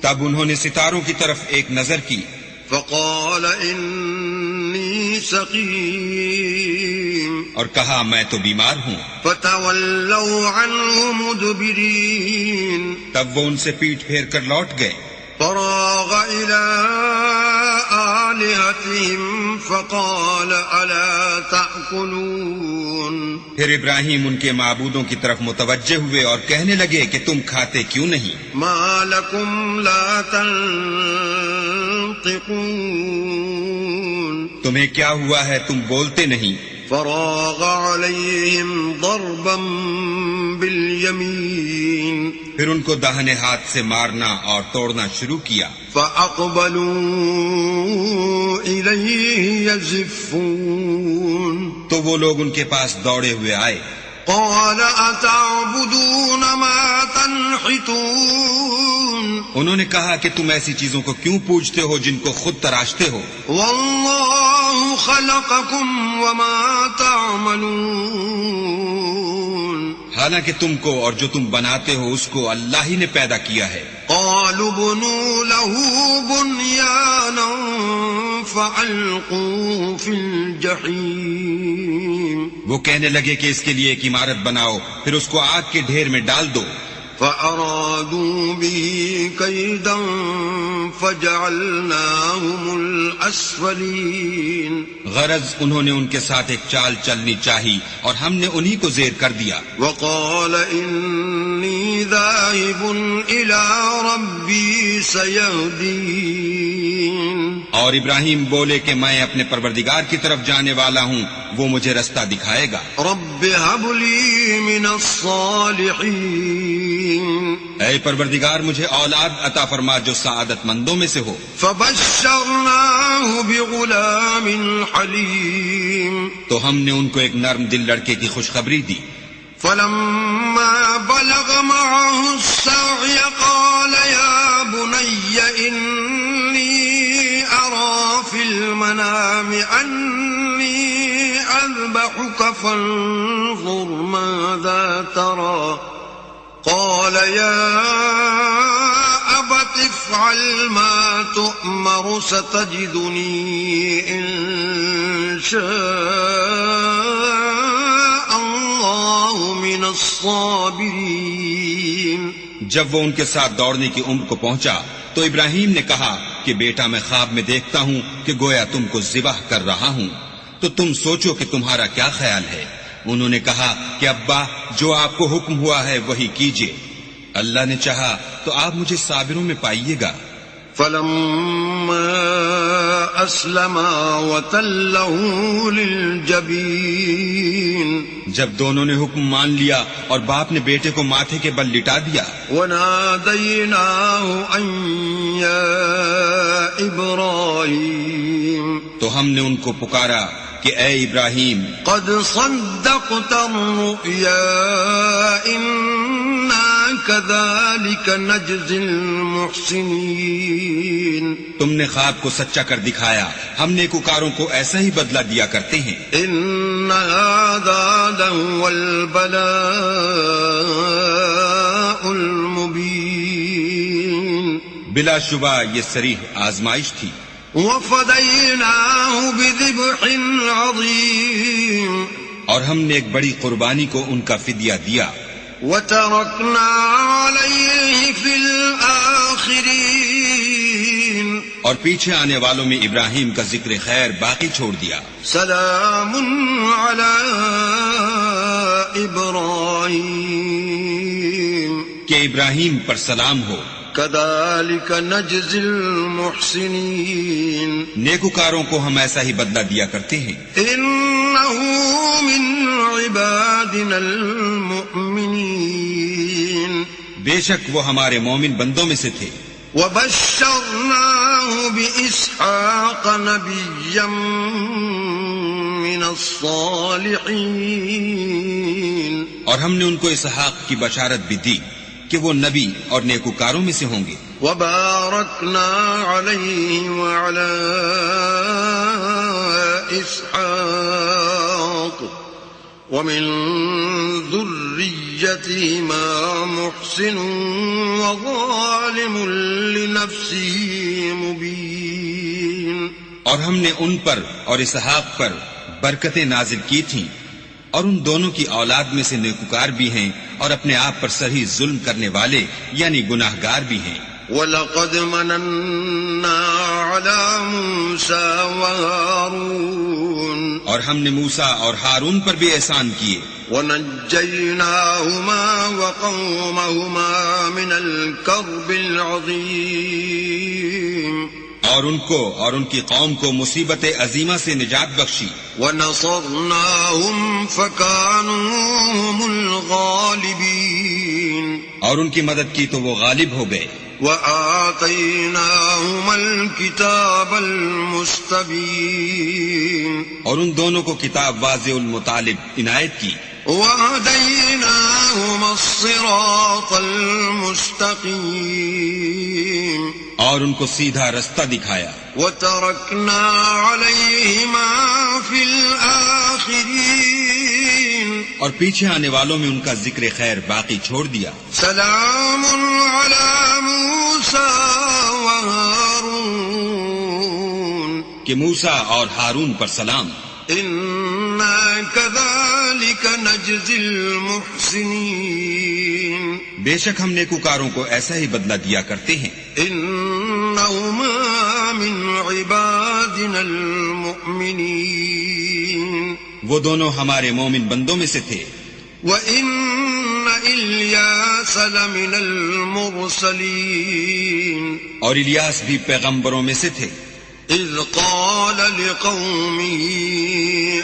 تب انہوں نے ستاروں کی طرف ایک نظر کی فقال إني سقيم اور کہا میں تو بیمار ہوں فتولوا عنه مدبرين تب وہ ان سے پیٹھ پھیر کر لوٹ گئے فراغ إلى آلهتهم فقال ألا تأكلون پھر ابراہیم ان کے معبودوں کی طرف متوجہ ہوئے اور کہنے لگے کہ تم کھاتے کیوں نہیں ما لكم لا تنطقون تمہیں کیا ہوا ہے تم بولتے نہیں فراغ عليهم ضربا باليمين پھر ان کو داہنے ہاتھ سے مارنا اور توڑنا شروع کیا فأقبلوا إليه يزفون تو وہ لوگ ان کے پاس دوڑے ہوئے آئے قال أتعبدون ما تنحتون انہوں نے کہا کہ تم ایسی چیزوں کو کیوں پوجتے ہو جن کو خود تراشتے ہو والله خلقكم وما تعملون حالانکہ تم کو اور جو تم بناتے ہو اس کو اللہ ہی نے پیدا کیا ہے قالوا بنوا له بنيانا فألقوه في الجحيم وہ کہنے لگے کہ اس کے لیے ایک عمارت بناؤ پھر اس کو آگ کے ڈھیر میں ڈال دو فأرادوا به كيدا فجعلناهم الأسفلين غرض انہوں نے ان کے ساتھ ایک چال چلنی چاہی اور ہم نے انہی کو زیر کر دیا وقال إني ذاهب إلى ربي سيهدين اور ابراہیم بولے کہ میں اپنے پروردگار کی طرف جانے والا ہوں وہ مجھے رستہ دکھائے گا رب هب لي من الصالحين اے پروردگار مجھے اولاد عطا فرما جو سعادت مندوں میں سے ہو فبشرناه بغلام حليم تو ہم نے ان کو ایک نرم دل لڑکے کی خوشخبری دی فلما بلغ معه السعي قال يا بني إني أرى في المنام أني أذبحك فانظر ماذا ترى قال يا أبت افعل ما تؤمر ستجدني إن شاء الله من الصابرين جب وہ ان کے ساتھ دوڑنے کی عمر کو پہنچا تو ابراہیم نے کہا کہ بیٹا میں خواب میں دیکھتا ہوں کہ گویا تم کو ذبح کر رہا ہوں تو تم سوچو کہ تمہارا کیا خیال ہے انہوں نے کہا کہ ابا جو آپ کو حکم ہوا ہے وہی کیجیے اللہ نے چاہا تو آپ مجھے صابروں میں پائیے گا فلما أسلما وتله للجبين جب دونوں نے حکم مان لیا اور باپ نے بیٹے کو ماتھے کے بل لٹا دیا وناديناه أن يا إبراهيم تو ہم نے ان کو پکارا کہ اے ابراہیم قد صدقت الرؤيا إنا كذلك نجزي المحسنين تم نے خواب کو سچا کر دکھایا ہم نیکوکاروں کو ایسا ہی بدلہ دیا کرتے ہیں إن هذا لهو البلاء المبين بلا شبہ یہ صریح آزمائش تھی وفديناه بذبح عظيم اور ہم نے ایک بڑی قربانی کو ان کا فدیہ دیا وتركنا عليه في الآخرين اور پیچھے آنے والوں میں ابراہیم کا ذکر خیر باقی چھوڑ دیا سلام على إبراهيم کہ کہ ابراہیم پر سلام ہو، كذلك نجزي المحسنين نیکوکاروں کو ہم ایسا ہی بدلہ دیا کرتے ہیں۔ إنه من عبادنا المؤمنين بے شک وہ ہمارے مومن بندوں میں سے تھے۔ وبشرناه بإسحاق نبيا من الصالحين اور ہم نے ان کو اسحاق کی بشارت بھی دی کہ وہ نبی اور نیکوکاروں میں سے ہوں گے۔ وباركنا عليه وعلى إسحاق ومن ذريتهما محسن وظالم لنفسه مبين اور ہم نے ان پر اور اسحاق پر برکتیں نازل کی تھیں، اور ان دونوں کی اولاد میں سے نیکوکار بھی ہیں اور اپنے آپ پر صحیح ظلم کرنے والے یعنی گناہگار بھی ہیں۔ وَلَقَدْ مَنَنَّا عَلَى مُوسَى وَهَارُونَ اور ہم نے موسیٰ اور ہارون پر بھی احسان کیے، وَنَجَّيْنَاهُمَا وَقَوْمَهُمَا مِنَ الْكَرْبِ الْعَظِيمِ اور ان کو اور ان کی قوم کو مصیبت عظیمہ سے نجات بخشی، وَنَصَرْنَاهُمْ فَكَانُوا هُمُ الْغَالِبِينَ اور ان کی مدد کی تو وہ غالب ہو گئے۔ وَآتَيْنَاهُمَا الْكِتَابَ الْمُسْتَبِينَ اور ان دونوں کو کتاب واضح المطالب عنایت کی، وَهَدَيْنَاهُمَا الصِّرَاطَ الْمُسْتَقِيمَ اور ان کو سیدھا رستہ دکھایا۔ وَتَرَكْنَا عَلَيْهِمَا فِي الْآخِرِينَ اور پیچھے آنے والوں میں ان کا ذکر خیر باقی چھوڑ دیا۔ سلام علی موسیٰ وہارون کہ موسیٰ اور ہارون پر سلام۔ انا کذالک نجزی المحسنین بے شک ہم نیکوکاروں کو ایسا ہی بدلہ دیا کرتے ہیں۔ انہما من عبادنا المؤمنین وہ دونوں ہمارے مومن بندوں میں سے تھے۔ وَإِنَّ إِلْيَاسَ لَمِنَ الْمُرْسَلِينَ اور الیاس بھی پیغمبروں میں سے تھے۔ اذ قال لقومه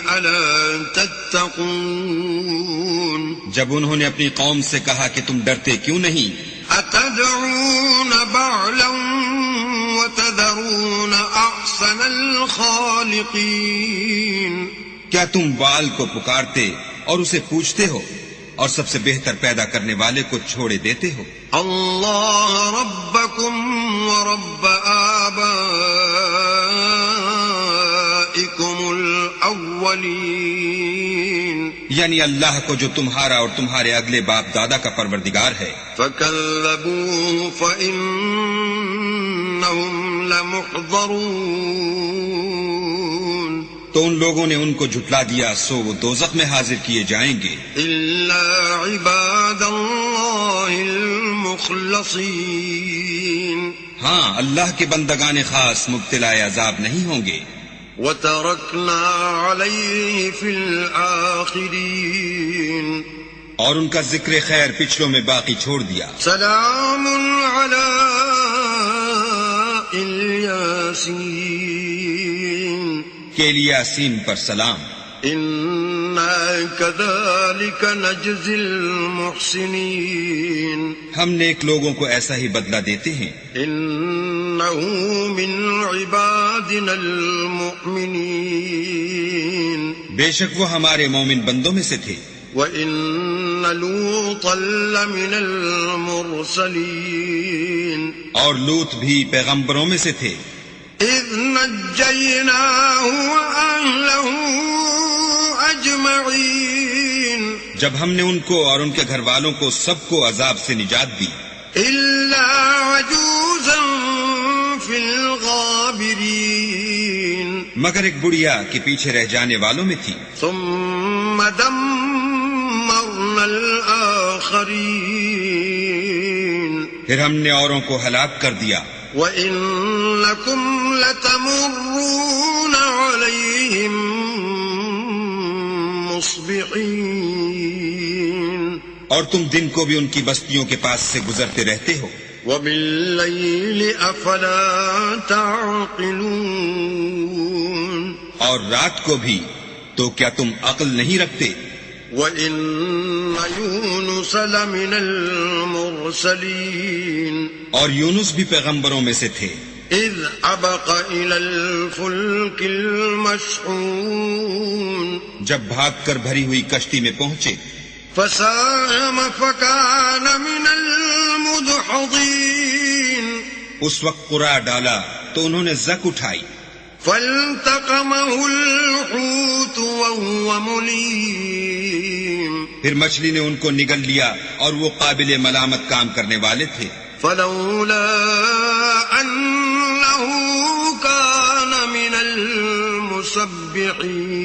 ألا تتقون جب انہوں نے اپنی قوم سے کہا کہ تم ڈرتے کیوں نہیں؟ أتدعون بعلا وتذرون أحسن الخالقين کیا تم بال کو پکارتے اور اسے پوچھتے ہو اور سب سے بہتر پیدا کرنے والے کو چھوڑے دیتے ہو؟ اللہ ربکم ورب آبائکم الاولین یعنی اللہ کو جو تمہارا اور تمہارے اگلے باپ دادا کا پروردگار ہے۔ فکذبوه فإنہم لمحضرون تو ان لوگوں نے ان کو جھٹلا دیا سو وہ دوزخ میں حاضر کیے جائیں گے۔ الا عباد اللہ المخلصین ہاں اللہ کے بندگان خاص مبتلا عذاب نہیں ہوں گے۔ وترکنا علیہ فی الآخرین اور ان کا ذکر خیر پچھلوں میں باقی چھوڑ دیا۔ سلام علی الیاسین کہ الیاسین پر سلام۔ انا کذالک نجزی المحسنین ہم نیک لوگوں کو ایسا ہی بدلہ دیتے ہیں۔ انہ من عبادنا المؤمنین بے شک وہ ہمارے مومن بندوں میں سے تھے۔ وَإِنَّ لُوطًا لَّمِنَ الْمُرْسَلِينَ اور لوط بھی پیغمبروں میں سے تھے۔ اذ نجیناہ وأہلہ اجمعین جب ہم نے ان کو اور ان کے گھر والوں کو سب کو عذاب سے نجات دی، الا عجوزا فی الغابرین مگر ایک بڑھیا کے پیچھے رہ جانے والوں میں تھی۔ ثم دمرنا الآخرین پھر ہم نے اوروں کو ہلاک کر دیا۔ وَإِنَّكُمْ لَتَمُرُّونَ عَلَيْهِمْ مُصْبِحِينَ اور تم دن کو بھی ان کی بستیوں کے پاس سے گزرتے رہتے ہو. وبالليل أفلا تعقلون اور رات کو بھی تو کیا تم عقل نہیں رکھتے؟ وإن يونس لمن المرسلين اور یونس بھی پیغمبروں میں سے تھے. إذ أبق إلى الفلك المشحون جب بھاگ کر بھری ہوئی کشتی میں پہنچے فساهم فكان من المدحضين اس وقت قرع ڈالا تو انہوں نے زک اٹھائی. فالتقمه الحوت وهو مليم پھر مچھلی نے ان کو نگل لیا اور وہ قابل ملامت کام کرنے والے تھے. فلولا أنه كان من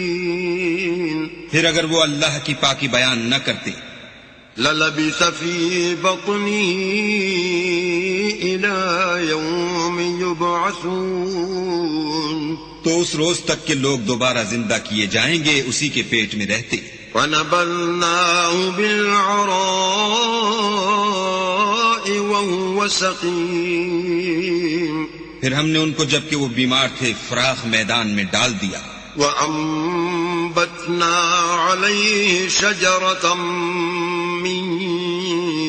المسبحين پھر اگر وہ اللہ کی پاکی بیان نہ کرتے للبث في بطنه إلى يوم يبعثون تو اس روز تک کہ لوگ دوبارہ زندہ کیے جائیں گے اسی کے پیٹ میں رہتے. فنبذناه بالعراء وهو سقيم پھر ہم نے ان کو جبکہ وہ بیمار تھے فراخ میدان میں ڈال دیا. وأنبتنا عليه شجرة من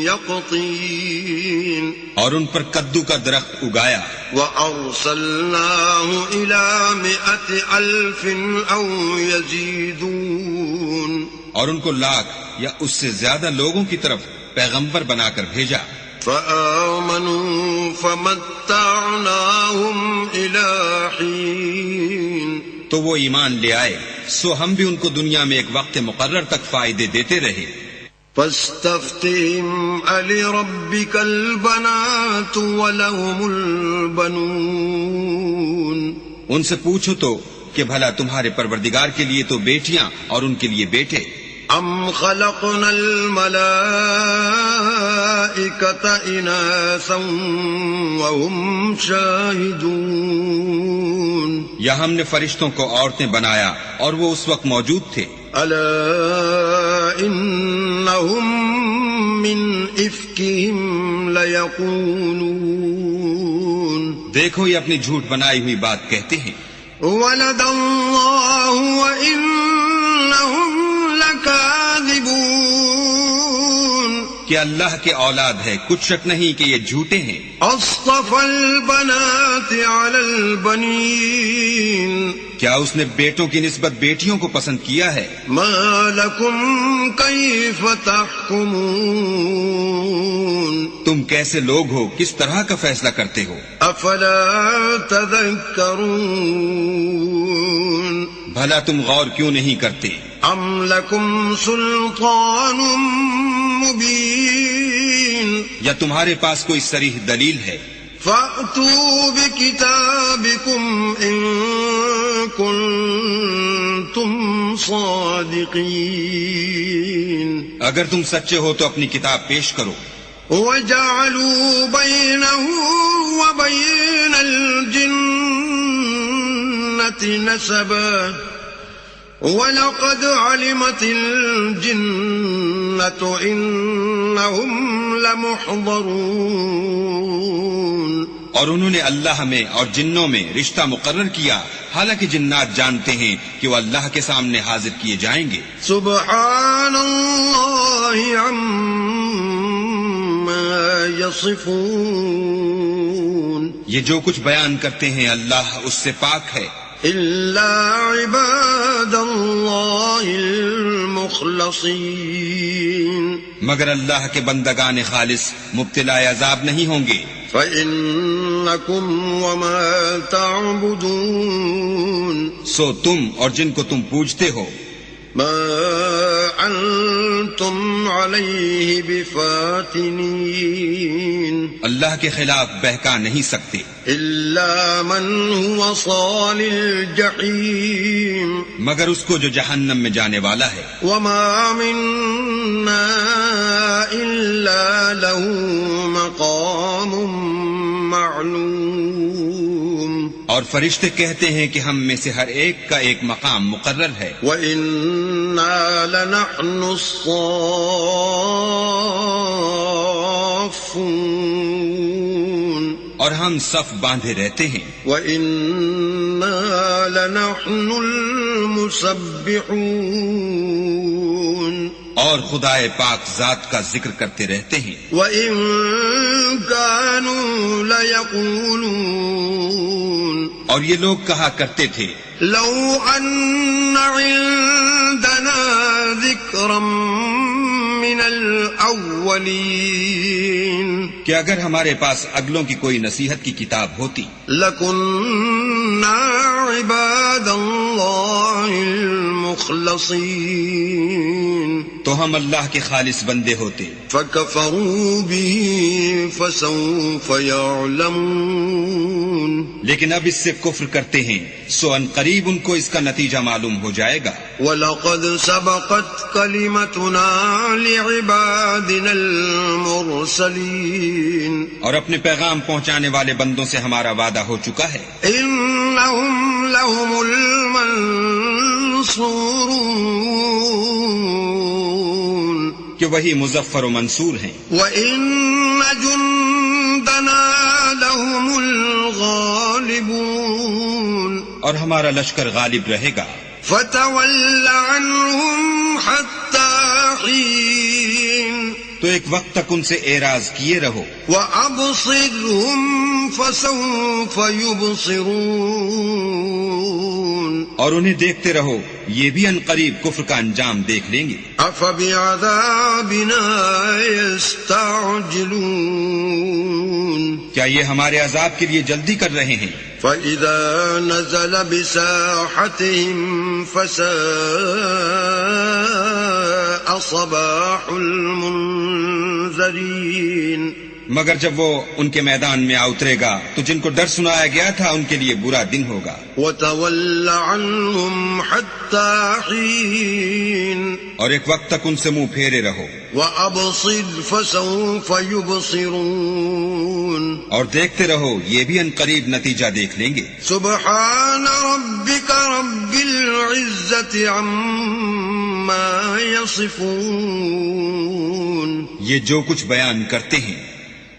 يقطين اور ان پر کدو کا درخت اگایا. وأرسلناه إلى 100,000 أو يزيدون اور ان کو لاکھ یا اس سے زیادہ لوگوں کی طرف پیغمبر بنا کر بھیجا. فآمنوا فمتعناهم إلى حين تو وہ ایمان لے آئے سو ہم بھی ان کو دنیا میں ایک وقت مقرر تک فائدے دیتے رہے. فاستفتهم ألربك البنات ولهم البنون ان سے پوچھو تو کہ بھلا تمہارے پروردگار کے لیے تو بیٹیاں اور ان کے لیے بیٹے. ام خلقنا الملائكة إناثا وهم شاهدون یا ہم نے فرشتوں کو عورتیں بنایا اور وہ اس وقت موجود تھے. ألا إنهم من إفكهم ليقولون دیکھو یہ اپنی جھوٹ بنائی ہوئی بات کہتے ہیں. ولد الله وإنهم لكاذبون کہ اللہ کے اولاد ہے کچھ شک نہیں کہ یہ جھوٹے ہیں. اصطفى البنات على البنين کیا اس نے بیٹوں کی نسبت بیٹیوں کو پسند کیا ہے؟ ما لكم كيف تحكمون تم کیسے لوگ ہو کس طرح کا فیصلہ کرتے ہو؟ افلا تذكرون بھلا تم غور کیوں نہیں کرتے؟ ام لكم سلطان مبين یا تمہارے پاس کوئی صریح دلیل ہے؟ فأتوا بكتابكم إن كنتم صادقين اگر تم سچے ہو تو اپنی کتاب پیش کرو. وجعلوا بينه وبين الجنة نسبا وَلَقَدْ عَلِمَتِ الْجِنَّةُ إِنَّهُمْ لَمُحْضَرُونَ اور انہوں نے اللہ میں اور جنوں میں رشتہ مقرر کیا حالانکہ جنات جانتے ہیں کہ وہ اللہ کے سامنے حاضر کیے جائیں گے. سبحان اللہ عما یصفون یہ جو کچھ بیان کرتے ہیں اللہ اس سے پاک ہے. الا عباد اللہ المخلصین مگر اللہ کے بندگان خالص مبتلا عذاب نہیں ہوں گے. فَإِنَّكُمْ وَمَا تَعْبُدُونَ سو تم اور جن کو تم پوجتے ہو مَا أَنْتُمْ عَلَيْهِ بِفَاتِنِينَ اللہ کے خلاف بہکا نہیں سکتے إِلَّا مَنْ هُوَ صَالِ الْجَحِيمِ مگر اس کو جو جہنم میں جانے والا ہے. وَمَا مِنَّا إِلَّا لَهُ مَقَامٌ معلوم اور فرشتے کہتے ہیں کہ ہم میں سے ہر ایک کا ایک مقام مقرر ہے. وَإِنَّا لَنَحْنُ الصَّافُّونَ صَافُّونَ اور ہم صف باندھے رہتے ہیں. وَإِنَّا لَنَحْنُ الْمُسَبِّحُونَ اور خدائے پاک ذات کا ذکر کرتے رہتے ہیں. وَإِن كَانُوا لَيَقُولُونَ اور یہ لوگ کہا کرتے تھے لَوْ أَنَّ عِندَنَا ذِكْرًا مِّنَ الْأَوَّلِينَ کہ اگر ہمارے پاس اگلوں کی کوئی نصیحت کی کتاب ہوتی لَكُنَّا عِبَادَ اللَّهِ الْمُخْلَصِينَ تو ہم اللہ کے خالص بندے ہوتے. فَكَفَرُوا بِهِ فَسَوْفَ يَعْلَمُونَ لیکن اب اس سے کفر کرتے ہیں سو ان قریب ان کو اس کا نتیجہ معلوم ہو جائے گا. وَلَقَدْ سَبَقَتْ كَلِمَتُنَا لِعِبَادِنَا الْمُرْسَلِينَ اور اپنے پیغام پہنچانے والے بندوں سے ہمارا وعدہ ہو چکا ہے. إِنَّهُمْ لَهُمُ الْمَنْصُورُونَ کہ وہی مظفر و منصور ہیں. وَإِنَّ جُنْدَنَا لَهُمُ الْغَالِبُونَ اور ہمارا لشکر غالب رہے گا. فَتَوَلَّ عَنْهُمْ حَتَّى حِينٍ تو ایک وقت تک ان سے اعراض کیے رہو. وَأَبْصِرْهُمْ فَسَوْفَ يُبْصِرُونَ اور انہیں دیکھتے رہو یہ بھی ان قریب کفر کا انجام دیکھ لیں گے. أَفَبِعَذَابِنَا يَسْتَعْجِلُونَ کیا یہ ہمارے عذاب کے لیے جلدی کر رہے ہیں؟ فَإِذَا نَزَلَ بِسَاحَتِهِمْ فَسَاءَ صَبَاحُ الْمُنذَرِينَ مگر جب وہ ان کے میدان میں اترے گا تو جن کو ڈر سنایا گیا تھا ان کے لیے برا دن ہوگا. وَتَوَلَّ عَنْهُمْ حَتَّى حِينٍ اور ایک وقت تک ان سے منہ پھیرے رہو. وَأَبْصِرْ فَسَوْفَ يُبْصِرُونَ اور دیکھتے رہو یہ بھی ان قریب نتیجہ دیکھ لیں گے. سبحان ربك رب العزة عما يصفون یہ جو کچھ بیان کرتے ہیں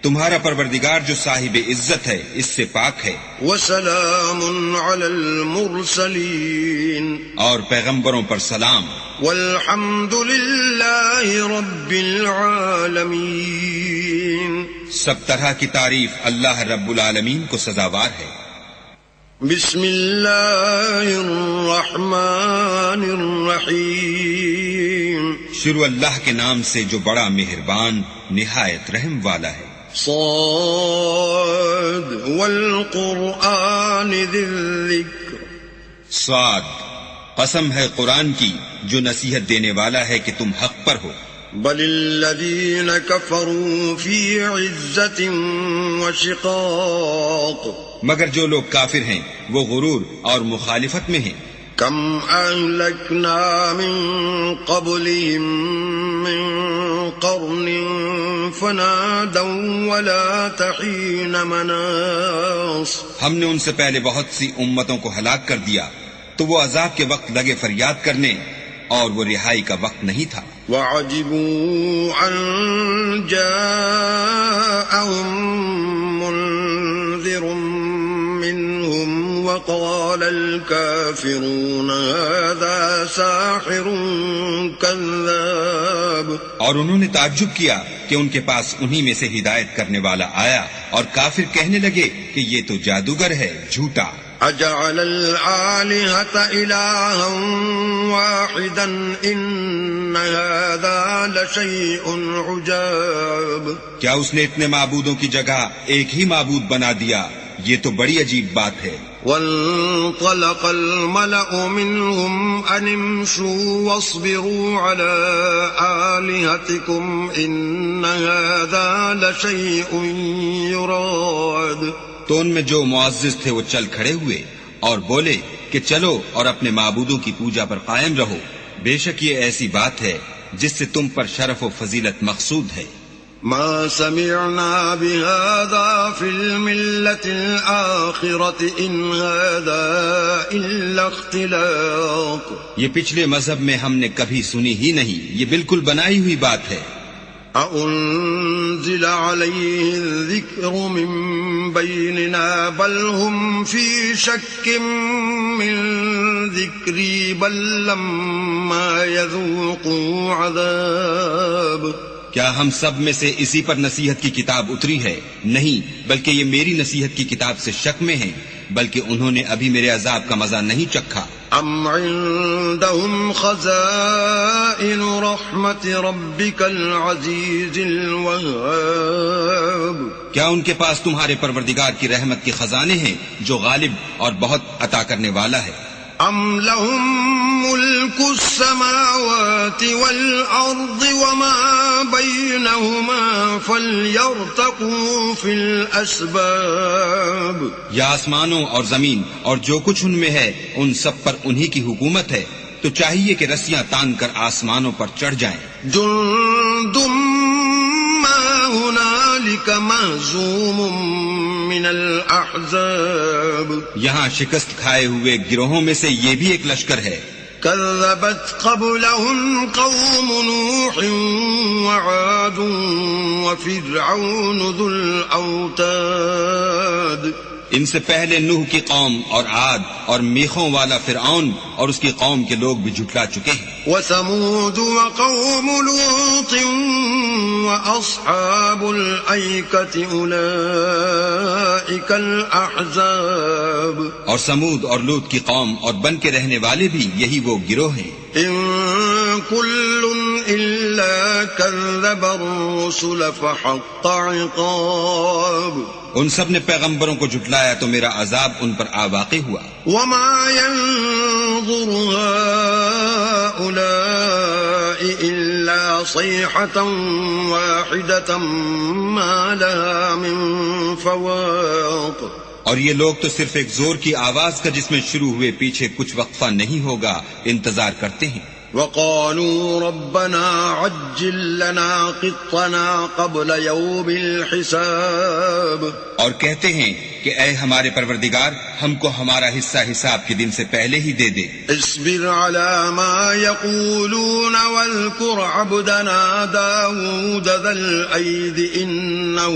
تمہارا پروردگار جو صاحب عزت ہے اس سے پاک ہے. وسلام على المرسلين اور پیغمبروں پر سلام. والحمد لله رب العالمين سب طرح کی تعریف اللہ رب العالمین کو سزاوار ہے. بسم اللہ الرحمن الرحیم شروع اللہ کے نام سے جو بڑا مہربان نہایت رحم والا ہے. صاد والقرآن ذی الذکر صاد قسم ہے قرآن کی جو نصیحت دینے والا ہے کہ تم حق پر ہو. بل الذین کفروا فی عزت وشقاق مگر جو لوگ کافر ہیں وہ غرور اور مخالفت میں ہیں. کم اہلکنا من قبلہم من قرن فنادوا ولا تحین مناص ہم نے ان سے پہلے بہت سی امتوں کو ہلاک کر دیا تو وہ عذاب کے وقت لگے فریاد کرنے اور وہ رہائی کا وقت نہیں تھا. وعجبوا ان جاءهم منذر منهم وقال الكافرون هذا ساحر كذاب اور انہوں نے تعجب کیا کہ ان کے پاس انہی میں سے ہدایت کرنے والا آیا اور کافر کہنے لگے کہ یہ تو جادوگر ہے جھوٹا. اجعل الآلهة إلها واحدا ان هذا لشيء عجاب کیا اس نے اتنے معبودوں کی جگہ ایک ہی معبود بنا دیا یہ تو بڑی عجیب بات ہے. وانطلق الملأ منهم ان امشوا واصبروا على آلهتكم ان هذا لشيء يراد تو ان میں جو معزز تھے وہ چل کھڑے ہوئے اور بولے کہ چلو اور اپنے معبودوں کی پوجا پر قائم رہو بے شک یہ ایسی بات ہے جس سے تم پر شرف و فضیلت مقصود ہے. ما سمعنا بهذا في الملة الآخرة إن هذا إلا اختلاق یہ پچھلے مذہب میں ہم نے کبھی سنی ہی نہیں یہ بالکل بنائی ہوئی بات ہے. أأنزل عليه الذكر من بيننا بل هم في شك من ذكري بل لما يذوقوا عذاب. کیا ہم سب میں سے اسی پر نصیحت کی کتاب اتری ہے؟ نہیں، بلکہ یہ میری نصیحت کی کتاب سے شک میں ہیں، بلکہ انہوں نے ابھی میرے عذاب کا مزہ نہیں چکھا. ام عندهم خزائن رحمت ربک العزیز الوهاب. کیا ان کے پاس تمہارے پروردگار کی رحمت کے خزانے ہیں جو غالب اور بہت عطا کرنے والا ہے؟ ام لهم ملک السماوات والارض وما بینهما فلیرتقوا فی الاسباب. یا آسمانوں اور زمین اور جو کچھ ان میں ہے ان سب پر انہی کی حکومت ہے، تو چاہیے کہ رسیاں تان کر آسمانوں پر چڑھ جائیں. جند ما هنالک مہزوم من الاحزاب. یہاں شکست کھائے ہوئے گروہوں میں سے یہ بھی ایک لشکر ہے. كذبت قبلهم قوم نوح وعاد وفرعون ذو الأوتاد. ان سے پہلے نوح کی قوم اور عاد اور میخوں والا فرعون اور اس کی قوم کے لوگ بھی جھٹلا چکے ہیں. وثمود وقوم لوط وأصحاب الأيكة أولئك الأحزاب. اور سمود اور لوط کی قوم اور بن کے رہنے والے بھی یہی وہ گروہ ہیں. إن كل إلا كذب الرسل فحق عقاب. ان سب نے پیغمبروں کو جھٹلایا تو میرا عذاب ان پر واقع ہوا. وما ينظر هؤلاء إلا صيحة واحدة ما لها من فواق. اور یہ لوگ تو صرف ایک زور کی آواز کا جس میں شروع ہوئے پیچھے کچھ وقفہ نہیں ہوگا انتظار کرتے ہیں. وقالوا ربنا عجل لنا قطنا قبل يوم الحساب. اور کہتے ہیں کہ اے ہمارے پروردگار ہم کو ہمارا حصہ حساب کے دن سے پہلے ہی دے دے. اصبر على ما يقولون واذكر عبدنا داود ذا الأيد إنه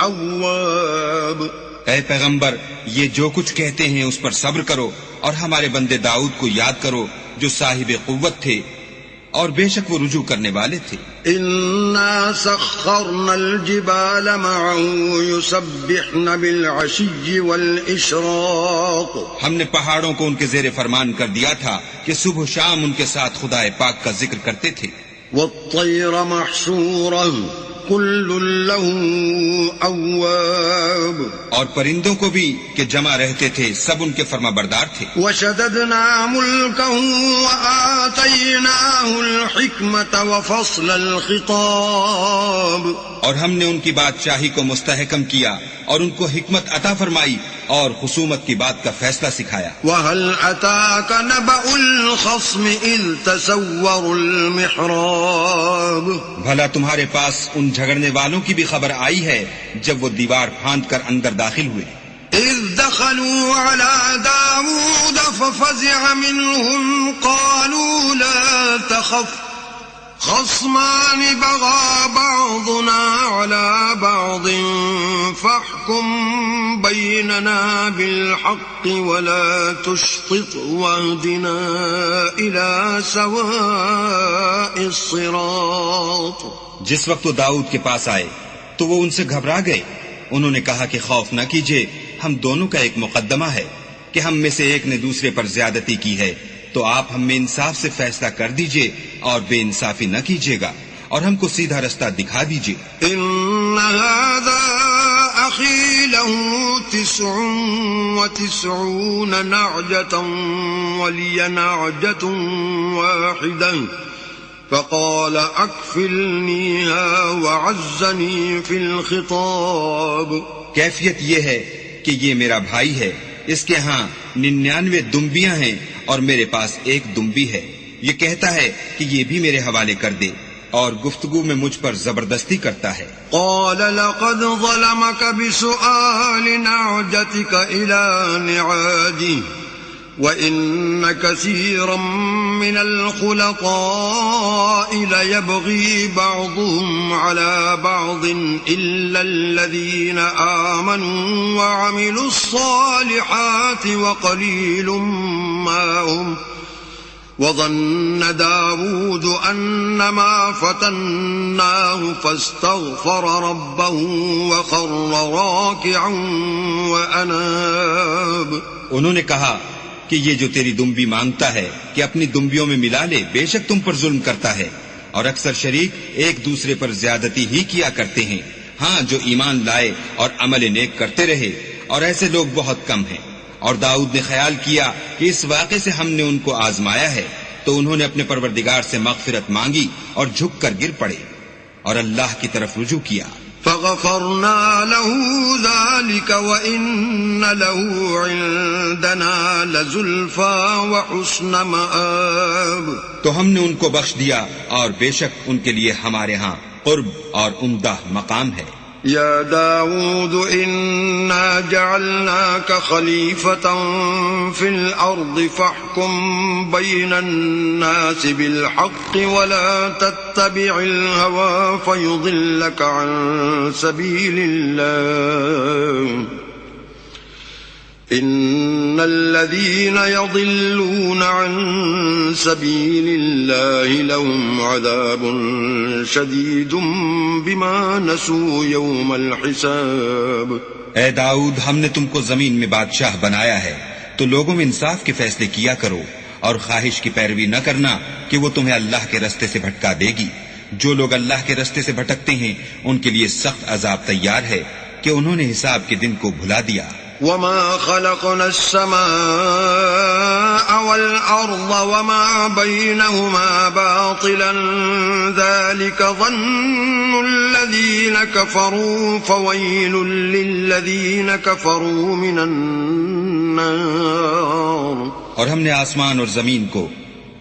أواب. اے پیغمبر یہ جو کچھ کہتے ہیں اس پر صبر کرو اور ہمارے بندے داؤد کو یاد کرو جو صاحب قوت تھے اور بے شک وہ رجوع کرنے والے تھے. إنا سخرنا الجبال معه يسبحن بالعشي والإشراق. ہم نے پہاڑوں کو ان کے زیر فرمان کر دیا تھا کہ صبح و شام ان کے ساتھ خدا پاک کا ذکر کرتے تھے. والطير محشورا كل له أواب. اور پرندوں کو بھی کہ جمع رہتے تھے سب ان کے فرما بردار تھے. وشددنا ملكه وآتيناه الحكمة وفصل الخطاب. اور ہم نے ان کی بادشاہی کو مستحکم کیا اور ان کو حکمت عطا فرمائی اور خصومت کی بات کا فیصلہ سکھایا. وهل أتاك نبأ الخصم إذ تسوروا المحراب. بھلا تمہارے پاس ان جھگڑنے والوں کی بھی خبر آئی ہے جب وہ دیوار پھاند کر اندر داخل ہوئے. إذ دخلوا على داود ففزع منهم قالوا لا تخف خصمان بغى بعضنا على بعض فاحكم بيننا بالحق ولا تشطط واهدنا إلى سواء الصراط. جس وقت وہ داؤد کے پاس آئے تو وہ ان سے گھبرا گئے. انہوں نے کہا کہ خوف نہ کیجیے، ہم دونوں کا ایک مقدمہ ہے کہ ہم میں سے ایک نے دوسرے پر زیادتی کی ہے، تو آپ ہم میں انصاف سے فیصلہ کر دیجئے اور بے انصافی نہ کیجیے گا اور ہم کو سیدھا رستہ دکھا دیجئے. إن هذا أخي له 99 نعجة ولي نعجة واحدة فقال أكفلنيها وعزني في الخطاب. کیفیت یہ ہے کہ یہ میرا بھائی ہے، اس کے ہاں 99 دمبیاں ہیں اور میرے پاس ایک دمبی ہے. یہ کہتا ہے کہ یہ بھی میرے حوالے کر دے اور گفتگو میں مجھ پر زبردستی کرتا ہے. قال لقد ظلمك بسؤال نعجتك إلى نعاجه وَإِنَّ كَثِيرًا مِّنَ الْخُلَطَاءِ لَيَبْغِي بَعْضُهُمْ عَلَى بَعْضٍ إِلَّا الَّذِينَ آمَنُوا وَعَمِلُوا الصَّالِحَاتِ وَقَلِيلٌ مَّا هُمْ وَظَنَّ دَاوُودُ أَنَّمَا فَتَنَّاهُ فَاسْتَغْفَرَ رَبَّهُ وَخَرَّ رَاكِعًا وَأَنَابَ۔ انہوں نے کہا کہ یہ جو تیری دمبی مانگتا ہے کہ اپنی دمبیوں میں ملا لے، بے شک تم پر ظلم کرتا ہے، اور اکثر شریک ایک دوسرے پر زیادتی ہی کیا کرتے ہیں۔ ہاں، جو ایمان لائے اور عمل نیک کرتے رہے، اور ایسے لوگ بہت کم ہیں۔ اور داؤد نے خیال کیا کہ اس واقعے سے ہم نے ان کو آزمایا ہے، تو انہوں نے اپنے پروردگار سے مغفرت مانگی اور جھک کر گر پڑے اور اللہ کی طرف رجوع کیا۔ فغفرنا له ذلك وإن له عندنا لزلفى وحسن مآب۔ تو ہم نے ان کو بخش دیا اور بے شک ان کے لیے ہمارے ہاں قرب اور عمدہ مقام ہے۔ يا داود إنا جعلناك خليفة في الأرض فاحكم بين الناس بالحق ولا تتبع الهوى فيضلك عن سبيل الله إن الذين يضلون عن سبيل الله لهم عذاب شديد بما نسوا يوم الحساب۔ اے داؤد، ہم نے تم کو زمین میں بادشاہ بنایا ہے، تو لوگوں میں انصاف کے فیصلے کیا کرو اور خواہش کی پیروی نہ کرنا کہ وہ تمہیں اللہ کے رستے سے بھٹکا دے گی۔ جو لوگ اللہ کے رستے سے بھٹکتے ہیں ان کے لیے سخت عذاب تیار ہے کہ انہوں نے حساب کے دن کو بھلا دیا۔ وما خلقنا السماء والأرض وما بينهما باطلا ذلك ظن الذين كفروا فويل للذين كفروا من النار۔ اور ہم نے آسمان اور زمین کو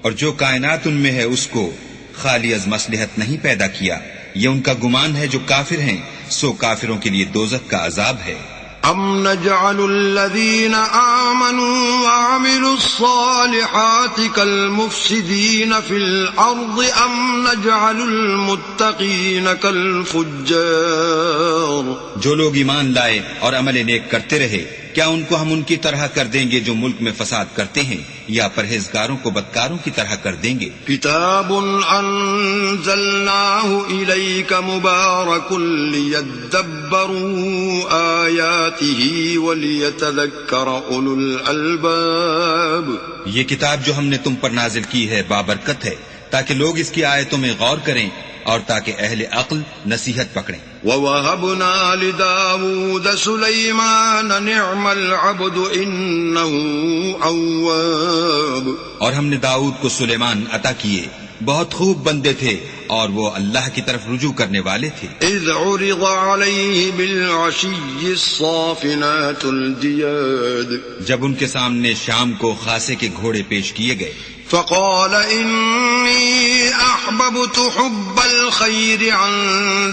اور جو کائنات ان میں ہے اس کو خالی از مصلحت نہیں پیدا کیا، یہ ان کا گمان ہے جو کافر ہیں، سو کافروں کے لیے دوزخ کا عذاب ہے۔ ام نجعل الذين آمنوا وعملوا الصالحات كالمفسدين في الأرض ام نجعل المتقين كالفجار۔ جو لوگ ایمان لائے اور عمل نیک کرتے رہے، کیا ان کو ہم ان کی طرح کر دیں گے جو ملک میں فساد کرتے ہیں، یا پرہیزگاروں کو بدکاروں کی طرح کر دیں گے؟ کتاب انزلناه الیک مبارک لیدبروا آیاته ولیتذکر اولو الالباب۔ یہ کتاب جو ہم نے تم پر نازل کی ہے بابرکت ہے، تاکہ لوگ اس کی آیتوں میں غور کریں اور تاکہ اہل عقل نصیحت پکڑیں۔ وَوَهَبْنَا لِدَاوُودَ سُلَيْمَانَ نِعْمَ الْعَبْدُ إِنَّهُ أَوَّابٌ۔ اور ہم نے داؤد کو سلیمان عطا کیے، بہت خوب بندے تھے اور وہ اللہ کی طرف رجوع کرنے والے تھے۔ إِذْ عُرِضَ عَلَيْهِ بِالْعَشِيِّ الصَّافِنَاتُ الْجِيَادُ۔ جب ان کے سامنے شام کو خاصے کے گھوڑے پیش کیے گئے، فقال إني أحببت حب الخير عن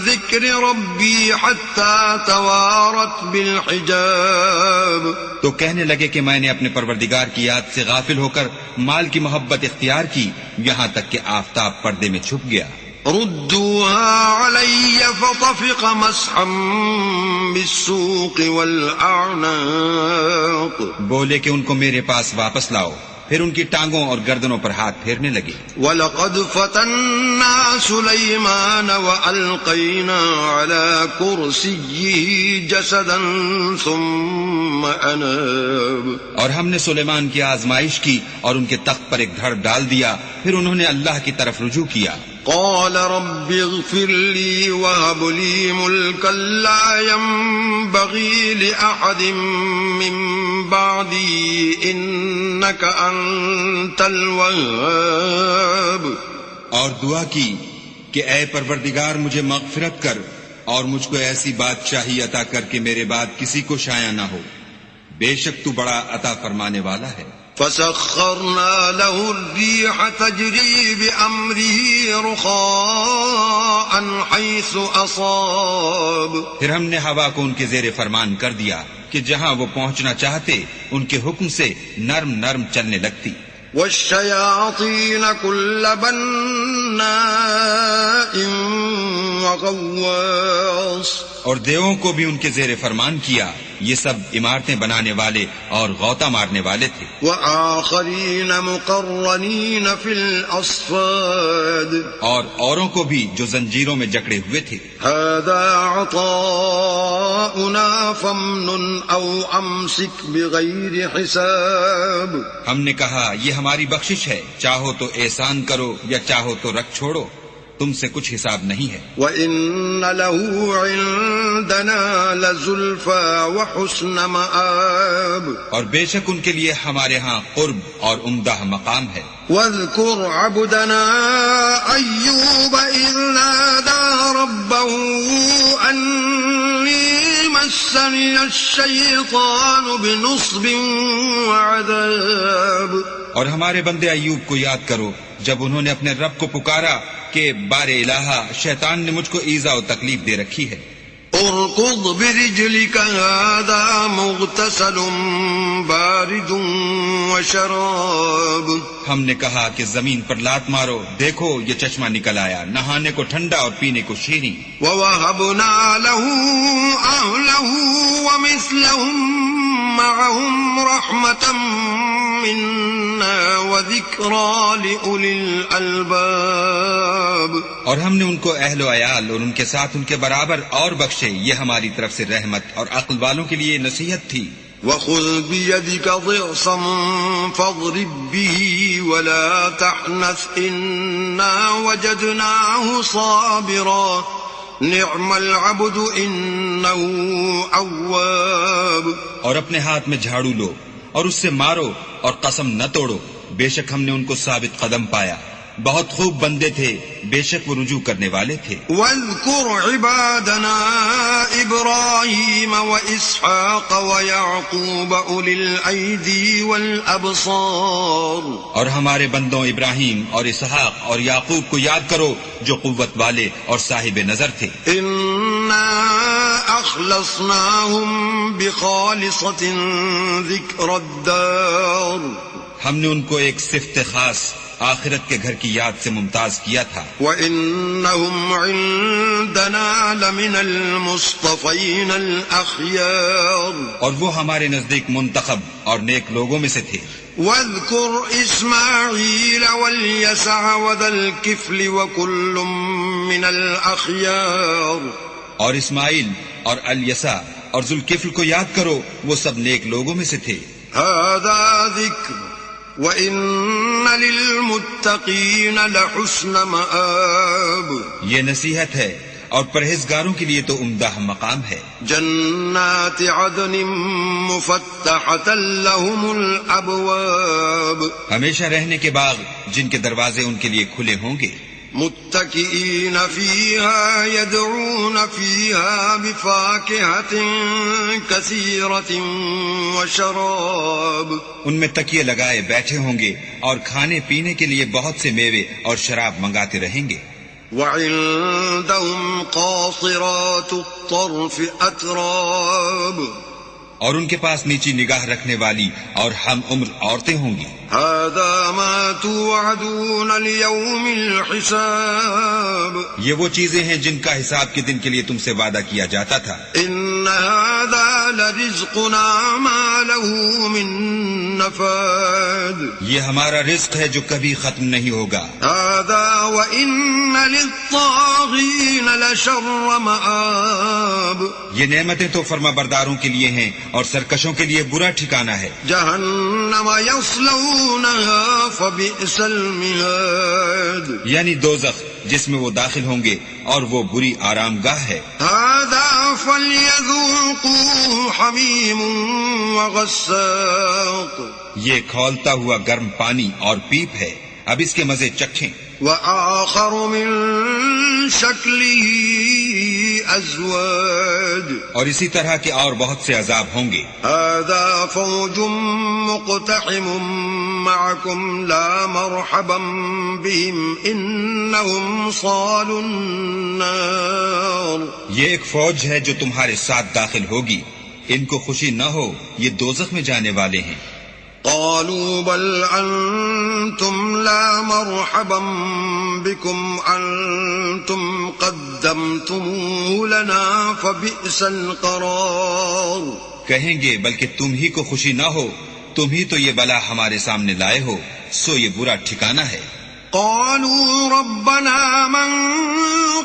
ذكر ربي حتى توارت بالحجاب۔ تو کہنے لگے کہ میں نے اپنے پروردگار کی یاد سے غافل ہو کر مال کی محبت اختیار کی، یہاں تک کہ آفتاب پردے میں چھپ گیا۔ ردوها علي فطفق مسحا بالسوق والأعناق۔ بولے کہ ان کو میرے پاس واپس لاؤ، پھر ان کی ٹانگوں اور گردنوں پر ہاتھ پھیرنے لگے۔ وَلَقَدْ فَتَنَّا سُلَيْمَانَ وَأَلْقَيْنَا عَلَى كُرْسِيِّهِ جَسَدًا ثُمَّ أَنَابَ۔ اور ہم نے سلیمان کی آزمائش کی اور ان کے تخت پر ایک دھڑ ڈال دیا، پھر انہوں نے اللہ کی طرف رجوع کیا۔ قال رب اغفر لي وهب لي ملكا لا ينبغي لأحد من بعدي إنك أنت الوهاب۔ اور دعا کی کہ اے پروردگار مجھے مغفرت کر اور مجھ کو ایسی بادشاہی عطا کر کے میرے بعد کسی کو شایع نہ ہو، بے شک تو بڑا عطا فرمانے والا ہے۔ فسخرنا له الريح تجري بأمره رخاء حيث أصاب. پھر ہم نے ہوا کو ان کے زیر فرمان کر دیا کہ جہاں وہ پہنچنا چاہتے ان کے حکم سے نرم نرم چلنے لگتی. والشياطين كل بناء وغواص. اور دیووں کو بھی ان کے زیر فرمان کیا، یہ سب عمارتیں بنانے والے اور غوطہ مارنے والے تھے. وآخرين مقرنين في الأصفاد. اور اوروں کو بھی جو زنجیروں میں جکڑے ہوئے تھے. هذا عطاؤنا فامنن أو أمسك بغير حساب. ہم نے کہا یہ ہماری بخشش ہے، چاہو تو احسان کرو یا چاہو تو رکھ چھوڑو، تم سے کچھ حساب نہیں ہے. وَإِنَّ لَهُ عِندَنَا لَزُلْفَى وَحُسْنَ مَآبٍ. اور بے شک ان کے لیے ہمارے ہاں قرب اور عمدہ مقام ہے. وَاذْكُرْ عَبْدَنَا أَيُّوبَ إِذْ نَادَى رَبَّهُ أَنِّي مَسَّنِيَ الشَّيْطَانُ بِنُصْبٍ وَعَذَابٍ. اور ہمارے بندے ایوب کو یاد کرو جب انہوں نے اپنے رب کو پکارا کہ بار الہا شیطان نے مجھ کو ایذا و تکلیف دے رکھی ہے. اركض برجلك هذا مغتسل بارد وشراب. ہم نے کہا کہ زمین پر لات مارو، دیکھو یہ چشمہ نکل آیا، نہانے کو ٹھنڈا اور پینے کو شیریں. ووهبنا له أهله ومثلهم معهم رحمة منا وذكرى لأولي الألباب. اور ہم نے ان کو اہل و عیال اور ان کے ساتھ ان کے برابر اور بخشے، یہ ہماری طرف سے رحمت اور عقل والوں کے لیے نصیحت تھی. وخذ بيدك ضغصا فاضرب به ولا تحنث إنا وجدناه صابرا نعم العبد إنه أواب. اور اپنے ہاتھ میں جھاڑو لو اور اس سے مارو اور قسم نہ توڑو، بے شک ہم نے ان کو ثابت قدم پایا، بہت خوب بندے تھے، بے شک وہ رجوع کرنے والے تھے. واذكر عبادنا إبراهيم وإسحاق ويعقوب أولي الأيدي والأبصار. اور ہمارے بندوں ابراہیم اور اسحاق اور یعقوب کو یاد کرو جو قوت والے اور صاحب نظر تھے. إنا أخلصناهم بخالصة ذكر الدار. ہم نے ان کو ایک صفت خاص آخرت کے گھر کی یاد سے ممتاز کیا تھا. وَإِنَّهُمْ عِندَنَا لَمِنَ الْمُصْطَفَيْنَ الْأَخْيَارِ. اور وہ ہمارے نزدیک منتخب اور نیک لوگوں میں سے تھے. وَاذْكُرْ إِسْمَاعِيلَ وَالْيَسَعَ وَذَا الْكِفْلِ وَكُلٌّ مِّنَ الْأَخْيَارِ. اور اسماعیل اور الیسع اور ذوالکفل کو یاد کرو، وہ سب نیک لوگوں میں سے تھے. هَذَا ذِكْرٌ وَإِنَّ لِلْمُتَّقِينَ لَحُسْنَ مَآبٍ. یہ نصیحت ہے اور پرہیزگاروں کے لیے تو عمدہ مقام ہے. جنات عدن مفتحة لهم الأبواب. ہمیشہ رہنے کے باغ جن کے دروازے ان کے لیے کھلے ہوں گے. متكئين فيها يدعون فيها بفاكهة كثيرة وشراب. ان میں تکیے لگائے بیٹھے ہوں گے اور کھانے پینے کے لیے بہت سے میوے اور شراب منگاتے رہیں گے. وعندهم قاصرات الطرف أتراب. اور ان کے پاس نیچی نگاہ رکھنے والی اور ہم عمر عورتیں ہوں گی. هذا ما توعدون ليوم الحساب. یہ وہ چیزیں ہیں جن کا حساب کے دن کے لیے تم سے وعدہ کیا جاتا تھا. ان هذا لرزقنا ما له من نفاد. یہ ہمارا رزق ہے جو کبھی ختم نہیں ہوگا. هذا وان للطاغين لشر مآب. یہ نعمتیں تو فرما برداروں کے لیے ہیں اور سرکشوں کے لیے برا ٹھکانہ ہے. جہنم یصلونها فبئس المہاد. یعنی دوزخ جس میں وہ داخل ہوں گے اور وہ بری آرام گاہ ہے. هذا فليذوقوه حمیم وغساق. یہ کھولتا ہوا گرم پانی اور پیپ ہے، اب اس کے مزے چکھیں. وآخر من شكله أزواج اور اسی طرح کے اور بہت سے عذاب ہوں گے. هذا فوج مقتحم معكم لا مرحبا بهم إنهم صالوا النار. یہ ایک فوج ہے جو تمہارے ساتھ داخل ہوگی، ان کو خوشی نہ ہو، یہ دوزخ میں جانے والے ہیں. قالوا بل أنتم لا مرحبا بكم أنتم قدمتموه لنا فبئس القرار. کہیں گے بلکہ تم ہی کو خوشی نہ ہو، تم ہی تو یہ بلا ہمارے سامنے لائے ہو، سو یہ برا ٹھکانہ ہے. قالوا ربنا من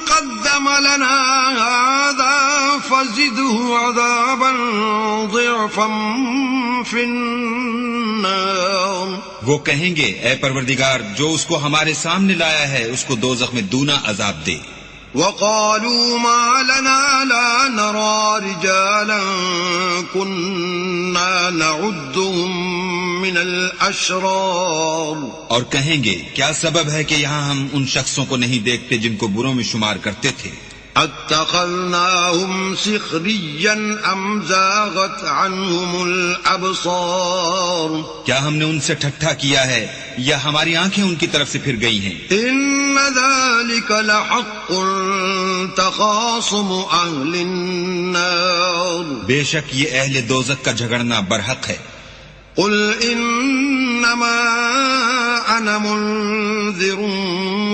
قدم لنا هذا فزده عذابا ضعفا في النار. وہ کہیں گے اے پروردگار جو اس کو ہمارے سامنے لایا ہے اس کو دوزخ میں دونا عذاب دے. وقالوا ما لنا لا نرى رجالا كنا نعدهم من الأشرار. اور کہیں گے کیا سبب ہے کہ یہاں ہم ان شخصوں کو نہیں دیکھتے جن کو بروں میں شمار کرتے تھے. اتخذناهم سخريا ام زاغت عنهم الابصار. کیا ہم نے ان سے ٹھٹھا کیا ہے یا ہماری آنکھیں ان کی طرف سے پھر گئی ہیں. ان ذلك لحق تخاصم اهل النار. بے شک یہ اہل دوزخ کا جھگڑنا برحق ہے. قل انما انا منذر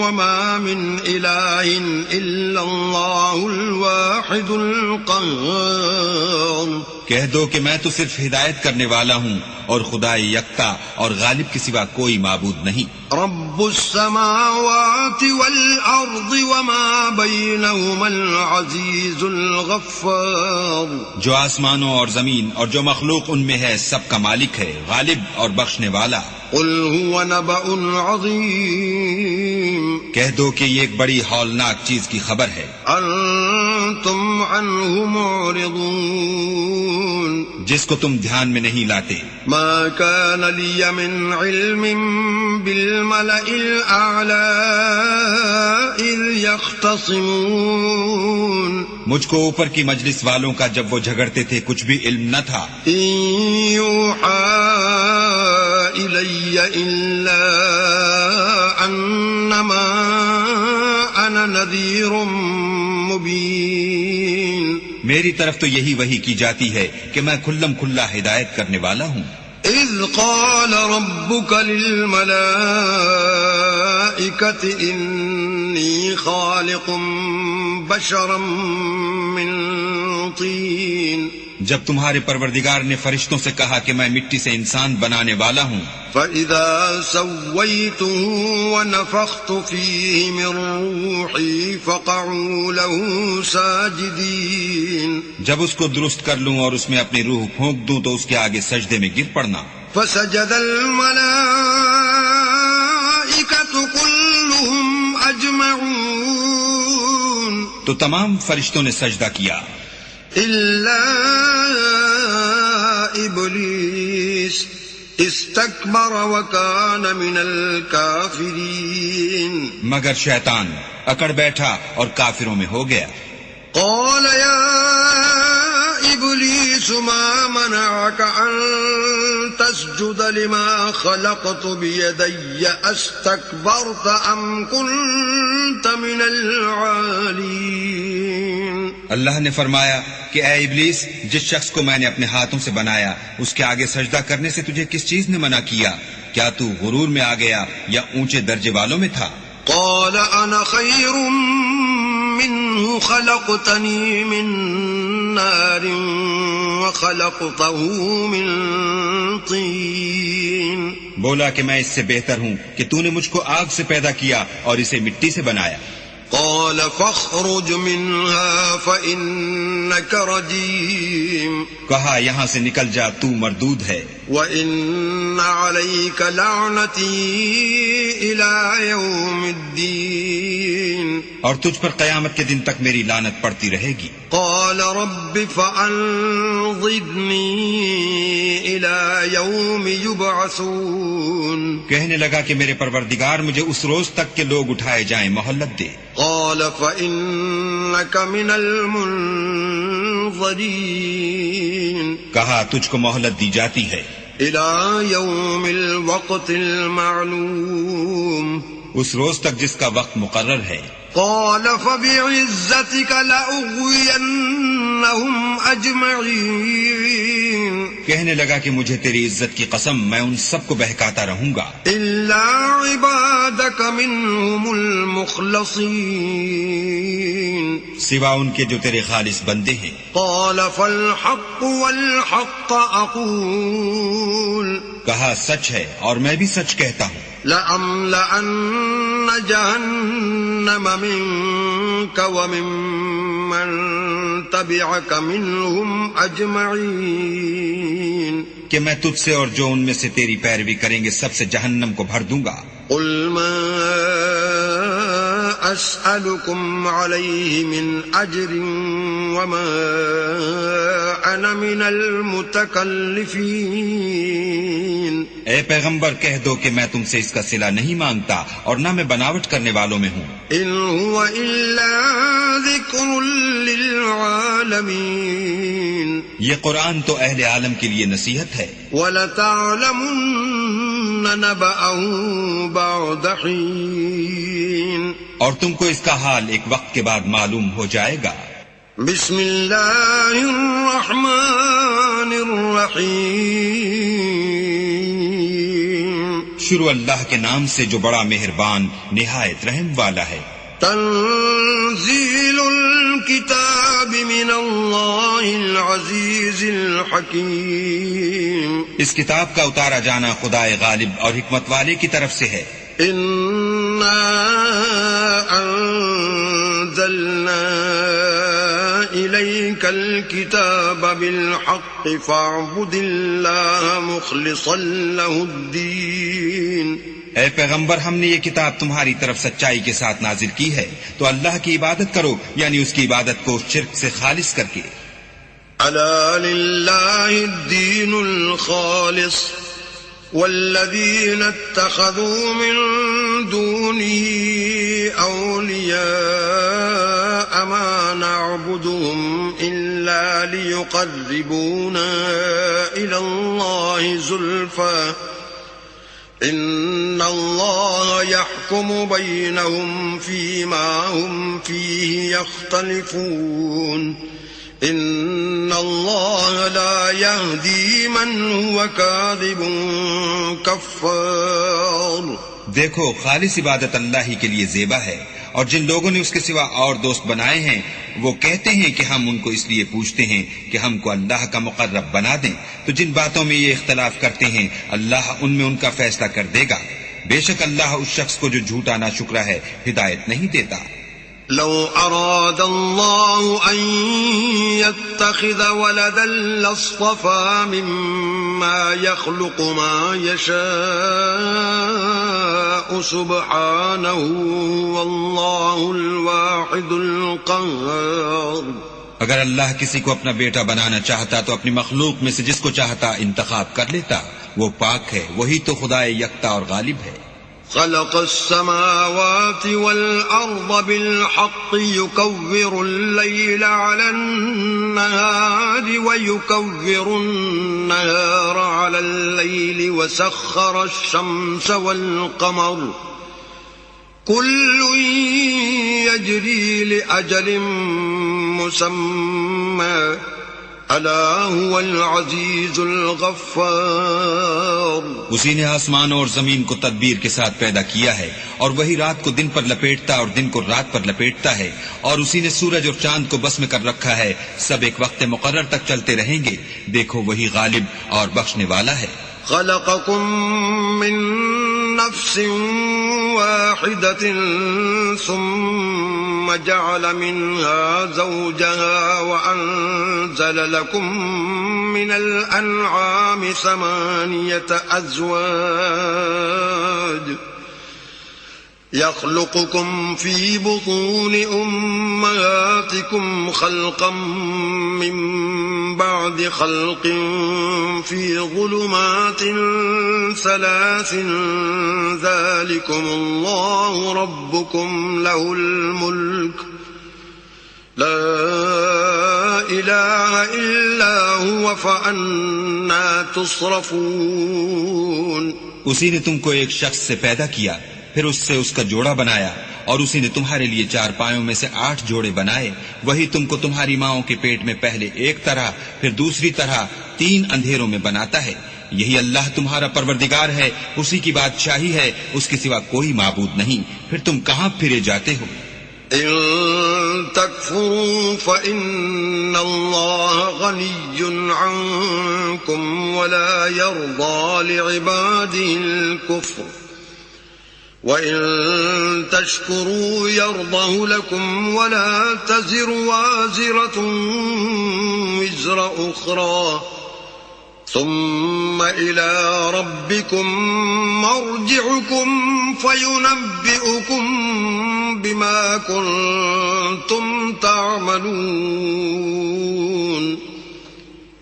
وما من اله الا الله الواحد القهار. کہہ دو کہ میں تو صرف ہدایت کرنے والا ہوں اور خدا یکتا اور غالب کے سوا کوئی معبود نہیں. رب السماوات والارض وما بينهما العزيز الغفار. جو آسمانوں اور زمین اور جو مخلوق ان میں ہے سب کا مالک ہے، غالب اور بخشنے والا. قل هو نبأ عظيم. کہہ دو کہ یہ ایک بڑی ہولناک چیز کی خبر ہے. انتم عنه معرضون. جس کو تم دھیان میں نہیں لاتے. ما كان لي من علم بالملأ الأعلى إذ يختصمون. مجھ کو اوپر کی مجلس والوں کا جب وہ جھگڑتے تھے کچھ بھی علم نہ تھا. إن يوحى إلي إلا أنما أنا نذير مبين. میری طرف تو یہی وحی کی جاتی ہے کہ میں کھلم کھلا ہدایت کرنے والا ہوں. إذ قال ربك للملائكة إني خالق بشرا من طين. جب تمہارے پروردگار نے فرشتوں سے کہا کہ میں مٹی سے انسان بنانے والا ہوں. فَإِذَا سَوَّيْتُهُ وَنَفَخْتُ فِيهِ مِن رُّوحِي فَقَعُوا لَهُ سَاجِدِينَ. جب اس کو درست کر لوں اور اس میں اپنی روح پھونک دوں تو اس کے آگے سجدے میں گر پڑنا. فَسَجَدَ الْمَلَائِكَةُ كُلُّهُمْ أَجْمَعُونَ. تو تمام فرشتوں نے سجدہ کیا إِلَّا إِبْلِيسَ استكبر وكان من الكافرين. مگر شیطان اکڑ بیٹھا اور کافروں میں ہو گیا. قال يا إبليس ما منعك أن تسجد لما خلقت بيدي أستكبرت أم كنت من العالين. اللہ نے فرمایا کہ اے ابلیس، جس شخص کو میں نے اپنے ہاتھوں سے بنایا اس کے آگے سجدہ کرنے سے تجھے کس چیز نے منع کیا؟ کیا تو غرور میں آ گیا یا اونچے درجے والوں میں تھا؟ قال أنا خير منه خلقتني من نار وخلقته من طين. بولا کہ میں اس سے بہتر ہوں کہ تو نے مجھ کو آگ سے پیدا کیا اور اسے مٹی سے بنایا. قال فاخرج منها فإنك رجيم. کہا یہاں سے نکل جا، تو مردود ہے. وإن عليك لعنتي إلى يوم الدين. اور تجھ پر قیامت کے دن تک میری لعنت پڑتی رہے گی۔ قال رب فأنظرني إلى يوم يبعثون کہنے لگا کہ میرے پروردگار مجھے اس روز تک کہ لوگ اٹھائے جائیں مہلت دے۔ قال فإنك من المنظرين کہا تجھ کو مہلت دی جاتی ہے إلى يوم الوقت المعلوم، اس روز تک جس کا وقت مقرر ہے۔ قال فبعزتك لأغوينهم أجمعين، کہنے لگا کہ مجھے تیری عزت کی قسم میں ان سب کو بہکاتا رہوں گا إلا عبادك منهم المخلصين، سوا ان کے جو تیرے خالص بندے ہیں۔ قال فالحق والحق أقول کہا سچ ہے اور میں بھی سچ کہتا ہوں، لأملأن جهنم منك وممن تبعك منهم أجمعين، کہ میں تجھ سے اور جو ان میں سے تیری پیروی کریں گے سب سے جہنم کو بھر دوں گا۔ قل ما أسألكم عليه من أجر وما أنا من المتكلفين، اے پیغمبر کہہ دو کہ میں تم سے اس کا صلہ نہیں مانگتا اور نہ میں بناوٹ کرنے والوں میں ہوں۔ إن هو إلا ذكر للعالمين، یہ قرآن تو اہل عالم کے لیے نصیحت ہے۔ وَلَتَعْلَمُنَّ نَبَأَهُ بَعْدَ حِينٍ، اور تم کو اس کا حال ایک وقت کے بعد معلوم ہو جائے گا۔ بسم اللہ الرحمن الرحیم، شروع اللہ کے نام سے جو بڑا مہربان نہایت رحم والا ہے۔ تنزیل الکتاب من اللہ العزیز الحکیم، اس کتاب کا اتارا جانا خدا غالب اور حکمت والے کی طرف سے ہے۔ انا انزلنا الیک الکتاب بالحق فاعبد اللہ مخلصا له الدین، اے پیغمبر ہم نے یہ کتاب تمہاری طرف سچائی کے ساتھ نازل کی ہے تو اللہ کی عبادت کرو، یعنی اس کی عبادت کو شرک سے خالص کر کے۔ الا للہ الدین الخالص والذین اتخذوا من دونه اولیاء ما نعبدهم الا ليقربونا الى اللہ زلفى ان اللہ يحكم بينهم فيما هم فيه يختلفون ان اللہ لا يهدي من هو كاذب كفار۔ دیکھو خالص عبادت اللہ ہی کے لیے زیبا ہے، اور جن لوگوں نے اس کے سوا اور دوست بنائے ہیں وہ کہتے ہیں کہ ہم ان کو اس لیے پوچھتے ہیں کہ ہم کو اللہ کا مقرب بنا دیں، تو جن باتوں میں یہ اختلاف کرتے ہیں اللہ ان میں ان کا فیصلہ کر دے گا۔ بے شک اللہ اس شخص کو جو جھوٹا ناشکرا ہے ہدایت نہیں دیتا۔ لو اراد اللہ ان يتخذ ولدا لاصطفى مما يخلق ما يشاء سبحانه واللہ الواحد القہار۔ اگر اللہ کسی کو اپنا بیٹا بنانا چاہتا تو اپنی مخلوق میں سے جس کو چاہتا انتخاب کر لیتا، وہ پاک ہے، وہی تو خدا یکتا اور غالب ہے۔ خلق السماوات والأرض بالحق يكور الليل على النهار ويكور النهار على الليل وسخر الشمس والقمر كل يجري لأجل مسمى الا هو العزیز الغفار۔ اسی نے آسمان اور زمین کو تدبیر کے ساتھ پیدا کیا ہے، اور وہی رات کو دن پر لپیٹتا اور دن کو رات پر لپیٹتا ہے، اور اسی نے سورج اور چاند کو بس میں کر رکھا ہے، سب ایک وقت مقرر تک چلتے رہیں گے، دیکھو وہی غالب اور بخشنے والا ہے۔ خلقكم من نفس واحدة ثم جعل منها زوجها وأنزل لكم من الأنعام 8 أزواج يخلقكم في بطون أمهاتكم خلقا من بعد خلق في ظلمات 3 ذلكم الله ربكم له الملك لا إله إلا هو فأنا تصرفون. اسی نے تم کو ایک شخص سے پیدا کیا، پھر اس سے اس کا جوڑا بنایا، اور اسی نے تمہارے لیے 4 پایوں میں سے 8 جوڑے بنائے. وہی تم کو تمہاری ماؤں کے پیٹ میں پہلے ایک طرح پھر دوسری طرح 3 اندھیروں میں بناتا ہے. یہی اللہ تمہارا پروردگار ہے، اسی کی بادشاہی ہے، اس کے سوا کوئی معبود نہیں. پھر تم کہاں پھرے جاتے ہو؟ إن تكفروا فإن الله غني عنكم ولا يرضى لعباده الكفر وإن تشكروا يرضه لكم ولا تزر وازرة وزر أخرى ثم إلى ربكم مرجعكم فينبئكم بما كنتم تعملون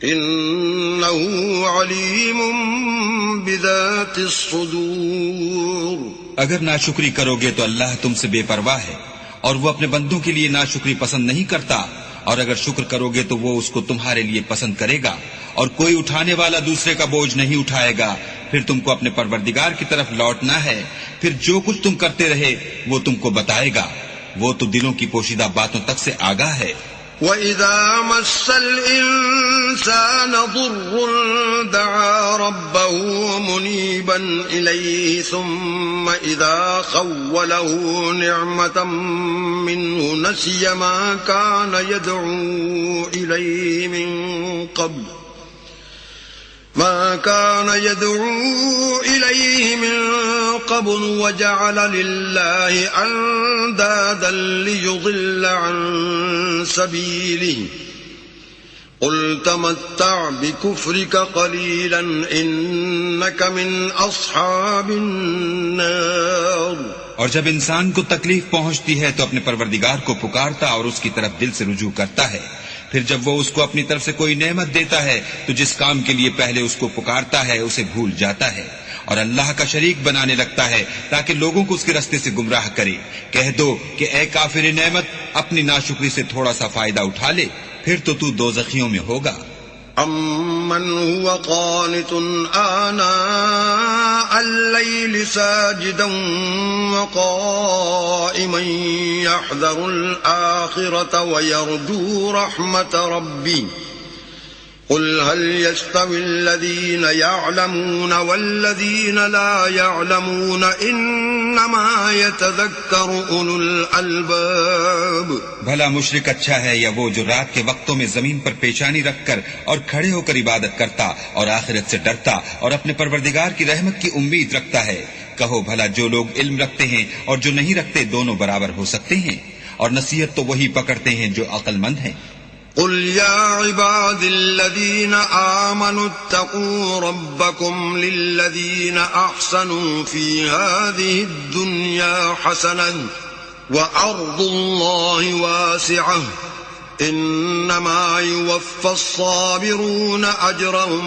إنه عليم بذات الصدور. اگر ناشکری کرو گے تو اللہ تم سے بے پرواہ ہے، اور وہ اپنے بندوں کے لیے ناشکری پسند نہیں کرتا، اور اگر شکر کرو گے تو وہ اس کو تمہارے لیے پسند کرے گا، اور کوئی اٹھانے والا دوسرے کا بوجھ نہیں اٹھائے گا. پھر تم کو اپنے پروردگار کی طرف لوٹنا ہے، پھر جو کچھ تم کرتے رہے وہ تم کو بتائے گا، وہ تو دلوں کی پوشیدہ باتوں تک سے آگاہ ہے. وَإِذَا مَسَّ الْإِنسَانَ ضُرٌّ دَعَا رَبَّهُ مُنِيبًا إِلَيْهِ ثُمَّ إِذَا خَوَّلَهُ نِعْمَةً مِّنْهُ نَسِيَ مَا كَانَ يَدْعُو إِلَيْهِ مِن قَبْلُ وَجَعَلَ لِلَّهِ أَندَادًا لِّيُضِلَّ عَن سَبِيلِهِ قُلْ تَمَتَّعْ بِكُفْرِكَ قَلِيلًا إِنَّكَ مِنْ أَصْحَابِ النَّارِ. اور جب انسان کو تکلیف پہنچتی ہے تو اپنے پروردگار کو پکارتا اور اس کی طرف دل سے رجوع کرتا ہے. پھر جب وہ اس کو اپنی طرف سے کوئی نعمت دیتا ہے تو جس کام کے لیے پہلے اس کو پکارتا ہے اسے بھول جاتا ہے اور اللہ کا شریک بنانے لگتا ہے تاکہ لوگوں کو اس کے راستے سے گمراہ کرے. کہہ دو کہ اے کافر نعمت، اپنی ناشکری سے تھوڑا سا فائدہ اٹھا لے، پھر تو دوزخیوں میں ہوگا. أَمَّنْ هُوَ قَانِتٌ آنَاءَ اللَّيْلِ سَاجِدًا وَقَائِمًا يَحْذَرُ الْآخِرَةَ وَيَرْجُو رَحْمَةَ رَبِّهِ قُلْ هَلْ يَسْتَوِي الَّذِينَ يَعْلَمُونَ وَالَّذِينَ لَا يَعْلَمُونَ إِنَّمَا يَتَذَكَّرُ أُولُو الْأَلْبَابِ. بھلا مشرک اچھا ہے یا وہ جو رات کے وقتوں میں زمین پر پیشانی رکھ کر اور کھڑے ہو کر عبادت کرتا اور آخرت سے ڈرتا اور اپنے پروردگار کی رحمت کی امید رکھتا ہے؟ کہو بھلا جو لوگ علم رکھتے ہیں اور جو نہیں رکھتے دونوں برابر ہو سکتے ہیں؟ اور نصیحت تو وہی پکڑتے ہیں جو عقل مند ہیں. قل يا عباد الذين آمنوا اتقوا ربكم للذين أحسنوا في هذه الدنيا حسنة وأرض الله واسعة إنما يوفى الصابرون أجرهم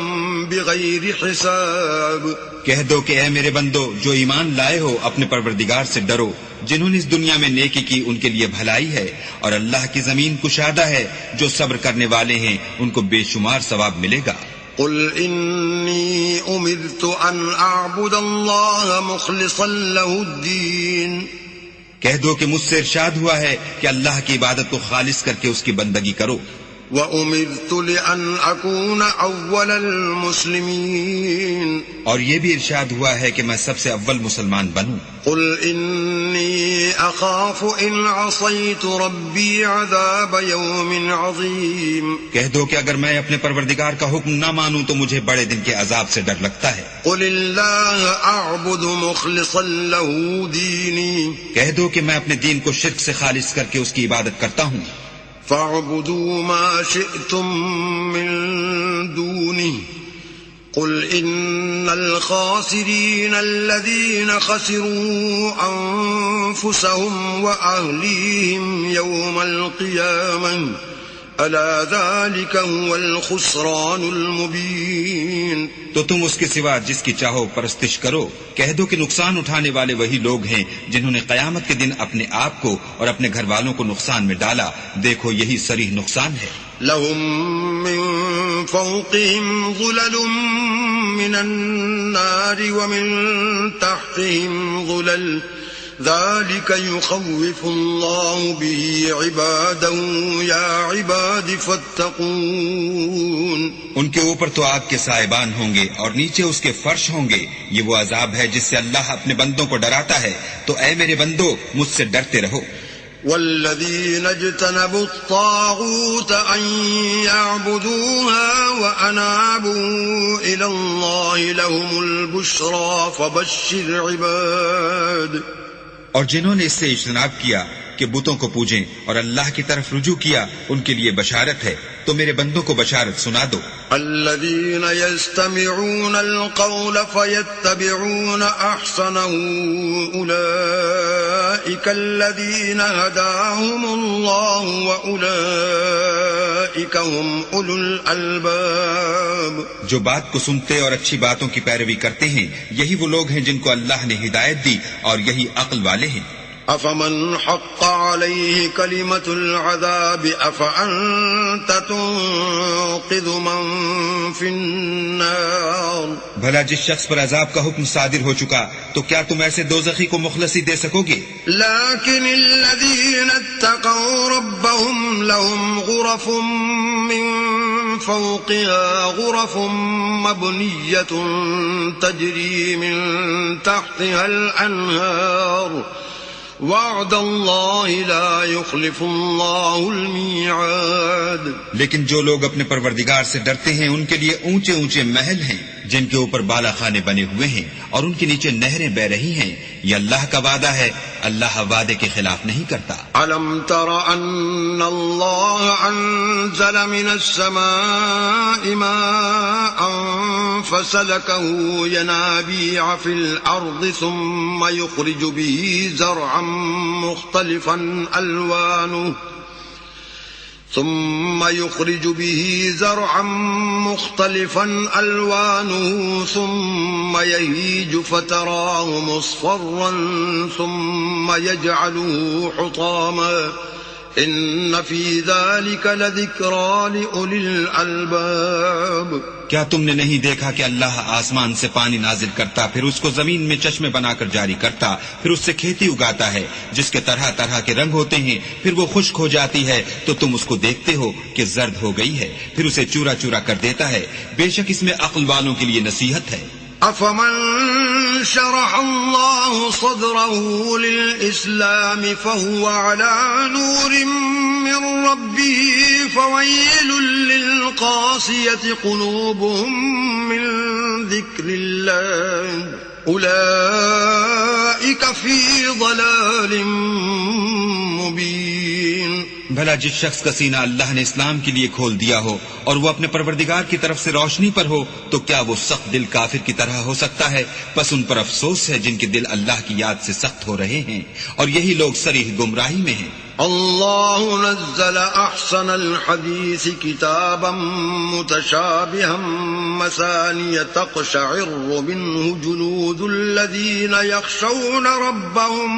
بغير حساب. کہہ دو کہ اے میرے بندو جو ایمان لائے ہو اپنے پروردگار سے ڈرو. جنہوں نے اس دنیا میں نیکی کی ان کے لیے بھلائی ہے، اور اللہ کی زمین کشادہ ہے، جو صبر کرنے والے ہیں ان کو بے شمار ثواب ملے گا. قل إني أمرت أن أعبد الله مخلصا له الدين. کہہ دو کہ مجھ سے ارشاد ہوا ہے کہ اللہ کی عبادت کو خالص کر کے اس کی بندگی کرو. وَأُمِرْتُ لِأَنْ أَكُونَ أَوَّلَ الْمُسْلِمِينَ. اور یہ بھی ارشاد ہوا ہے کہ میں سب سے اول مسلمان بنوں. قُلْ إِنِّي أَخَافُ إِنْ عَصَيْتُ رَبِّي عَذَابَ يَوْمٍ عَظِيمٍ. کہہ دو کہ اگر میں اپنے پروردگار کا حکم نہ مانوں تو مجھے بڑے دن کے عذاب سے ڈر لگتا ہے. قُلِ اللَّهَ أَعْبُدُ مُخْلِصًا لَهُ دِينِي. کہہ دو کہ میں اپنے دین کو شرک سے خالص کر کے اس کی عبادت کرتا ہوں. فَاعْبُدُوا مَا شِئْتُم مِّن دُونِهِ قل إن الخاسرين الذين خسروا أنفسهم وأهليهم يوم القيامة ألا ذلك هو الخسران المبين. تو تم اس کے سوا جس کی چاہو پرستش کرو، کہہ دو کہ نقصان اٹھانے والے وہی لوگ ہیں جنہوں نے قیامت کے دن اپنے آپ کو اور اپنے گھر والوں کو نقصان میں ڈالا. دیکھو یہی صریح نقصان ہے. لهم من فوقهم ظلل من النار ومن تحتهم ظلل ذلك يخوف الله به عباده يا عباد فاتقون. ان کے اوپر تو آگ کے سائبان ہوں گے اور نیچے اس کے فرش ہوں گے. یہ وہ عذاب ہے جس سے اللہ اپنے بندوں کو ڈراتا ہے. تو اے میرے بندو مجھ سے ڈرتے رہو. والذين اجتنبوا الطاغوت أن يعبدوها وأنابوا إلى الله لهم البشرى فبشر عباد. اور جنہوں نے اس سے اجتناب کیا کہ بتوں کو پوجیں اور اللہ کی طرف رجوع کیا ان کے لیے بشارت ہے. تو میرے بندوں کو بشارت سنا دو. الذين يستمعون القول فيتبعون أحسنه أولئك الذين هداهم الله وأولئك هم أولو الألباب. جو بات کو سنتے اور اچھی باتوں کی پیروی کرتے ہیں یہی وہ لوگ ہیں جن کو اللہ نے ہدایت دی اور یہی عقل والے ہیں. أفمن حق عليه كلمة العذاب أفأنت تنقذ من في النار. بھلا جس شخص پر عذاب کا حکم صادر ہو چکا تو کیا تم ایسے دوزخی کو مخلصی دے سکو گے؟ لكن الذين اتقوا ربهم لهم غرف من فوقها غرف مبنية تجري من تحتها الأنهار وعد اللہ لا يخلف اللہ المیعاد. لیکن جو لوگ اپنے پروردگار سے ڈرتے ہیں ان کے لیے اونچے اونچے محل ہیں جن کے اوپر بالا خانے بنے ہوئے ہیں اور ان کے نیچے نہریں بہ رہی ہیں. یہ اللہ کا وعدہ ہے، اللہ وعدے کے خلاف نہیں کرتا. الم تر ان اللہ انزل من السماء ماء فسلكه ينابيع في الارض ثم يخرج به زرعا مختلفا ألوانه ثم يهيج فتراه مصفرا ثم يجعله حطاما إن في ذلك لذكرى لأولي الألباب. کیا تم نے نہیں دیکھا کہ اللہ آسمان سے پانی نازل کرتا، پھر اس کو زمین میں چشمے بنا کر جاری کرتا، پھر اس سے کھیتی اگاتا ہے جس کے طرح طرح کے رنگ ہوتے ہیں، پھر وہ خشک ہو جاتی ہے تو تم اس کو دیکھتے ہو کہ زرد ہو گئی ہے، پھر اسے چورا چورا کر دیتا ہے. بے شک اس میں عقل والوں کے لیے نصیحت ہے. أفمن شرح الله صدره للإسلام فهو على نور من ربه فويل للقاسية قلوبهم من ذكر الله أولئك في ضلال مبين. بھلا جس شخص کا سینہ اللہ نے اسلام کے لیے کھول دیا ہو اور وہ اپنے پروردگار کی طرف سے روشنی پر ہو تو کیا وہ سخت دل کافر کی طرح ہو سکتا ہے؟ پس ان پر افسوس ہے جن کے دل اللہ کی یاد سے سخت ہو رہے ہیں اور یہی لوگ صریح گمراہی میں ہیں. اللہ نزل احسن الحدیث کتابا متشابہا مثانیہ تقشعر منہ جلود الذین یخشون ربهم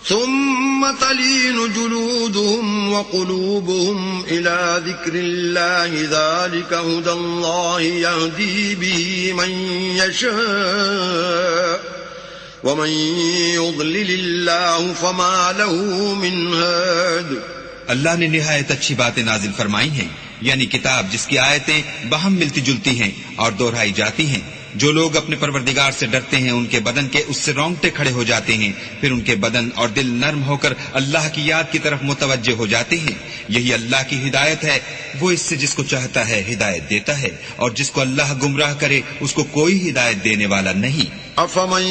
ثم تلين جلودهم وقلوبهم إلى ذكر الله ذلك هدى الله يهدي به من يشاء ومن يضلل الله فما له من هاد. اللہ نے نہایت اچھی باتیں نازل فرمائی ہیں، یعنی کتاب جس کی آیتیں باہم ملتی جلتی ہیں اور دہرائی جاتی ہیں. جو لوگ اپنے پروردگار سے ڈرتے ہیں ان کے بدن کے اس سے رونگٹے کھڑے ہو جاتے ہیں، پھر ان کے بدن اور دل نرم ہو کر اللہ کی یاد کی طرف متوجہ ہو جاتے ہیں. یہی اللہ کی ہدایت ہے، وہ اس سے جس کو چاہتا ہے ہدایت دیتا ہے اور جس کو اللہ گمراہ کرے اس کو کوئی ہدایت دینے والا نہیں. أفمن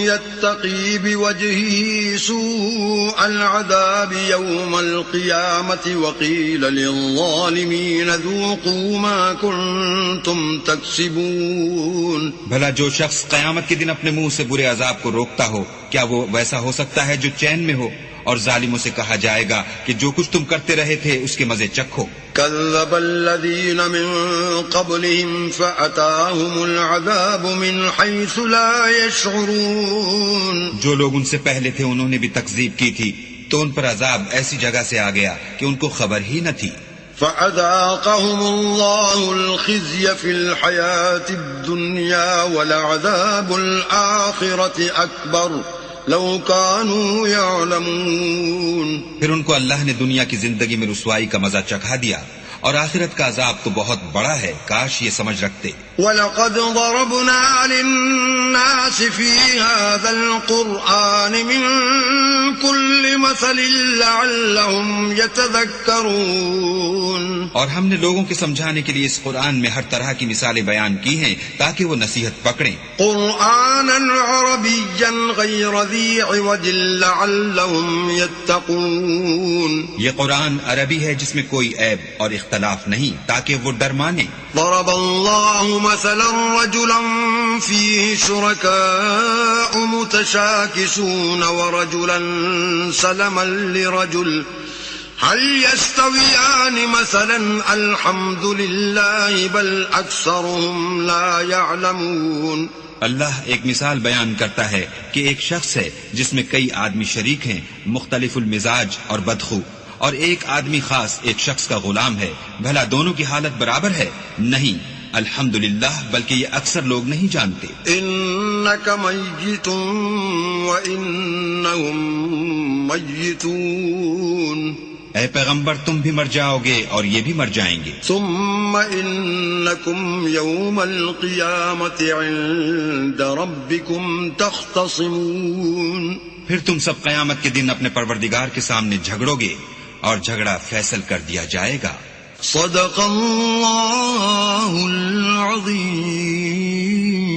يتقي بوجهه سوء العذاب يوم القيامة وقيل للظالمين ذوقوا ما كنتم تكسبون. بھلا جو شخص قیامت کے دن اپنے منہ سے برے عذاب کو روکتا ہو، کیا وہ ویسا ہو سکتا ہے جو چین میں ہو؟ اور ظالموں سے کہا جائے گا کہ جو کچھ تم کرتے رہے تھے اس کے مزے چکھو. كذب الذين من قبلهم فأتاهم العذاب من حيث لا يشعرون. جو لوگ ان سے پہلے تھے انہوں نے بھی تکذیب کی تھی تو ان پر عذاب ایسی جگہ سے آ گیا کہ ان کو خبر ہی نہ تھی. فأذاقهم الله الخزي في الحياة الدنيا ولعذاب الآخرة أكبر لو كانوا يعلمون. پھر ان کو اللہ نے دنیا کی زندگی میں رسوائی کا مزہ چکھا دیا اور آخرت کا عذاب تو بہت بڑا ہے، کاش یہ سمجھ رکھتے. وَلَقَدْ ضَرَبْنَا لِلنَّاسِ فِي هَذَا الْقُرْآنِ مِنْ كُلِّ مَثَلٍ لَعَلَّهُمْ يَتَذَكَّرُونَ. اور ہم نے لوگوں کے سمجھانے کے لیے اس قرآن میں ہر طرح کی مثالیں بیان کی ہیں تاکہ وہ نصیحت پکڑیں. قرآناً عربيا غير ذي عوج لعلهم يتقون. یہ قرآن عربی ہے جس میں کوئی عیب اور اختلاف نہیں تاکہ وہ ڈر مانے. ضرب الله مثلا رجلا فيه شركاء متشاكسون ورجلا سلما لرجل هل يستويان مثلا الحمد لله بل أكثرهم لا يعلمون. اللہ ایک مثال بیان کرتا ہے کہ ایک شخص ہے جس میں کئی آدمی شریک ہیں، مختلف المزاج اور بدخو، اور ایک آدمی خاص ایک شخص کا غلام ہے، بھلا دونوں کی حالت برابر ہے؟ نہیں، الحمدللہ، بلکہ یہ اکثر لوگ نہیں جانتے. إنك ميت وإنهم ميتون. اے پیغمبر تم بھی مر جاؤ گے اور یہ بھی مر جائیں گے. ثم إنكم يوم القيامة عند ربكم تختصمون. پھر تم سب قیامت کے دن اپنے پروردگار کے سامنے جھگڑو گے اور جھگڑا فیصل کر دیا جائے گا. صدق اللہ العظیم.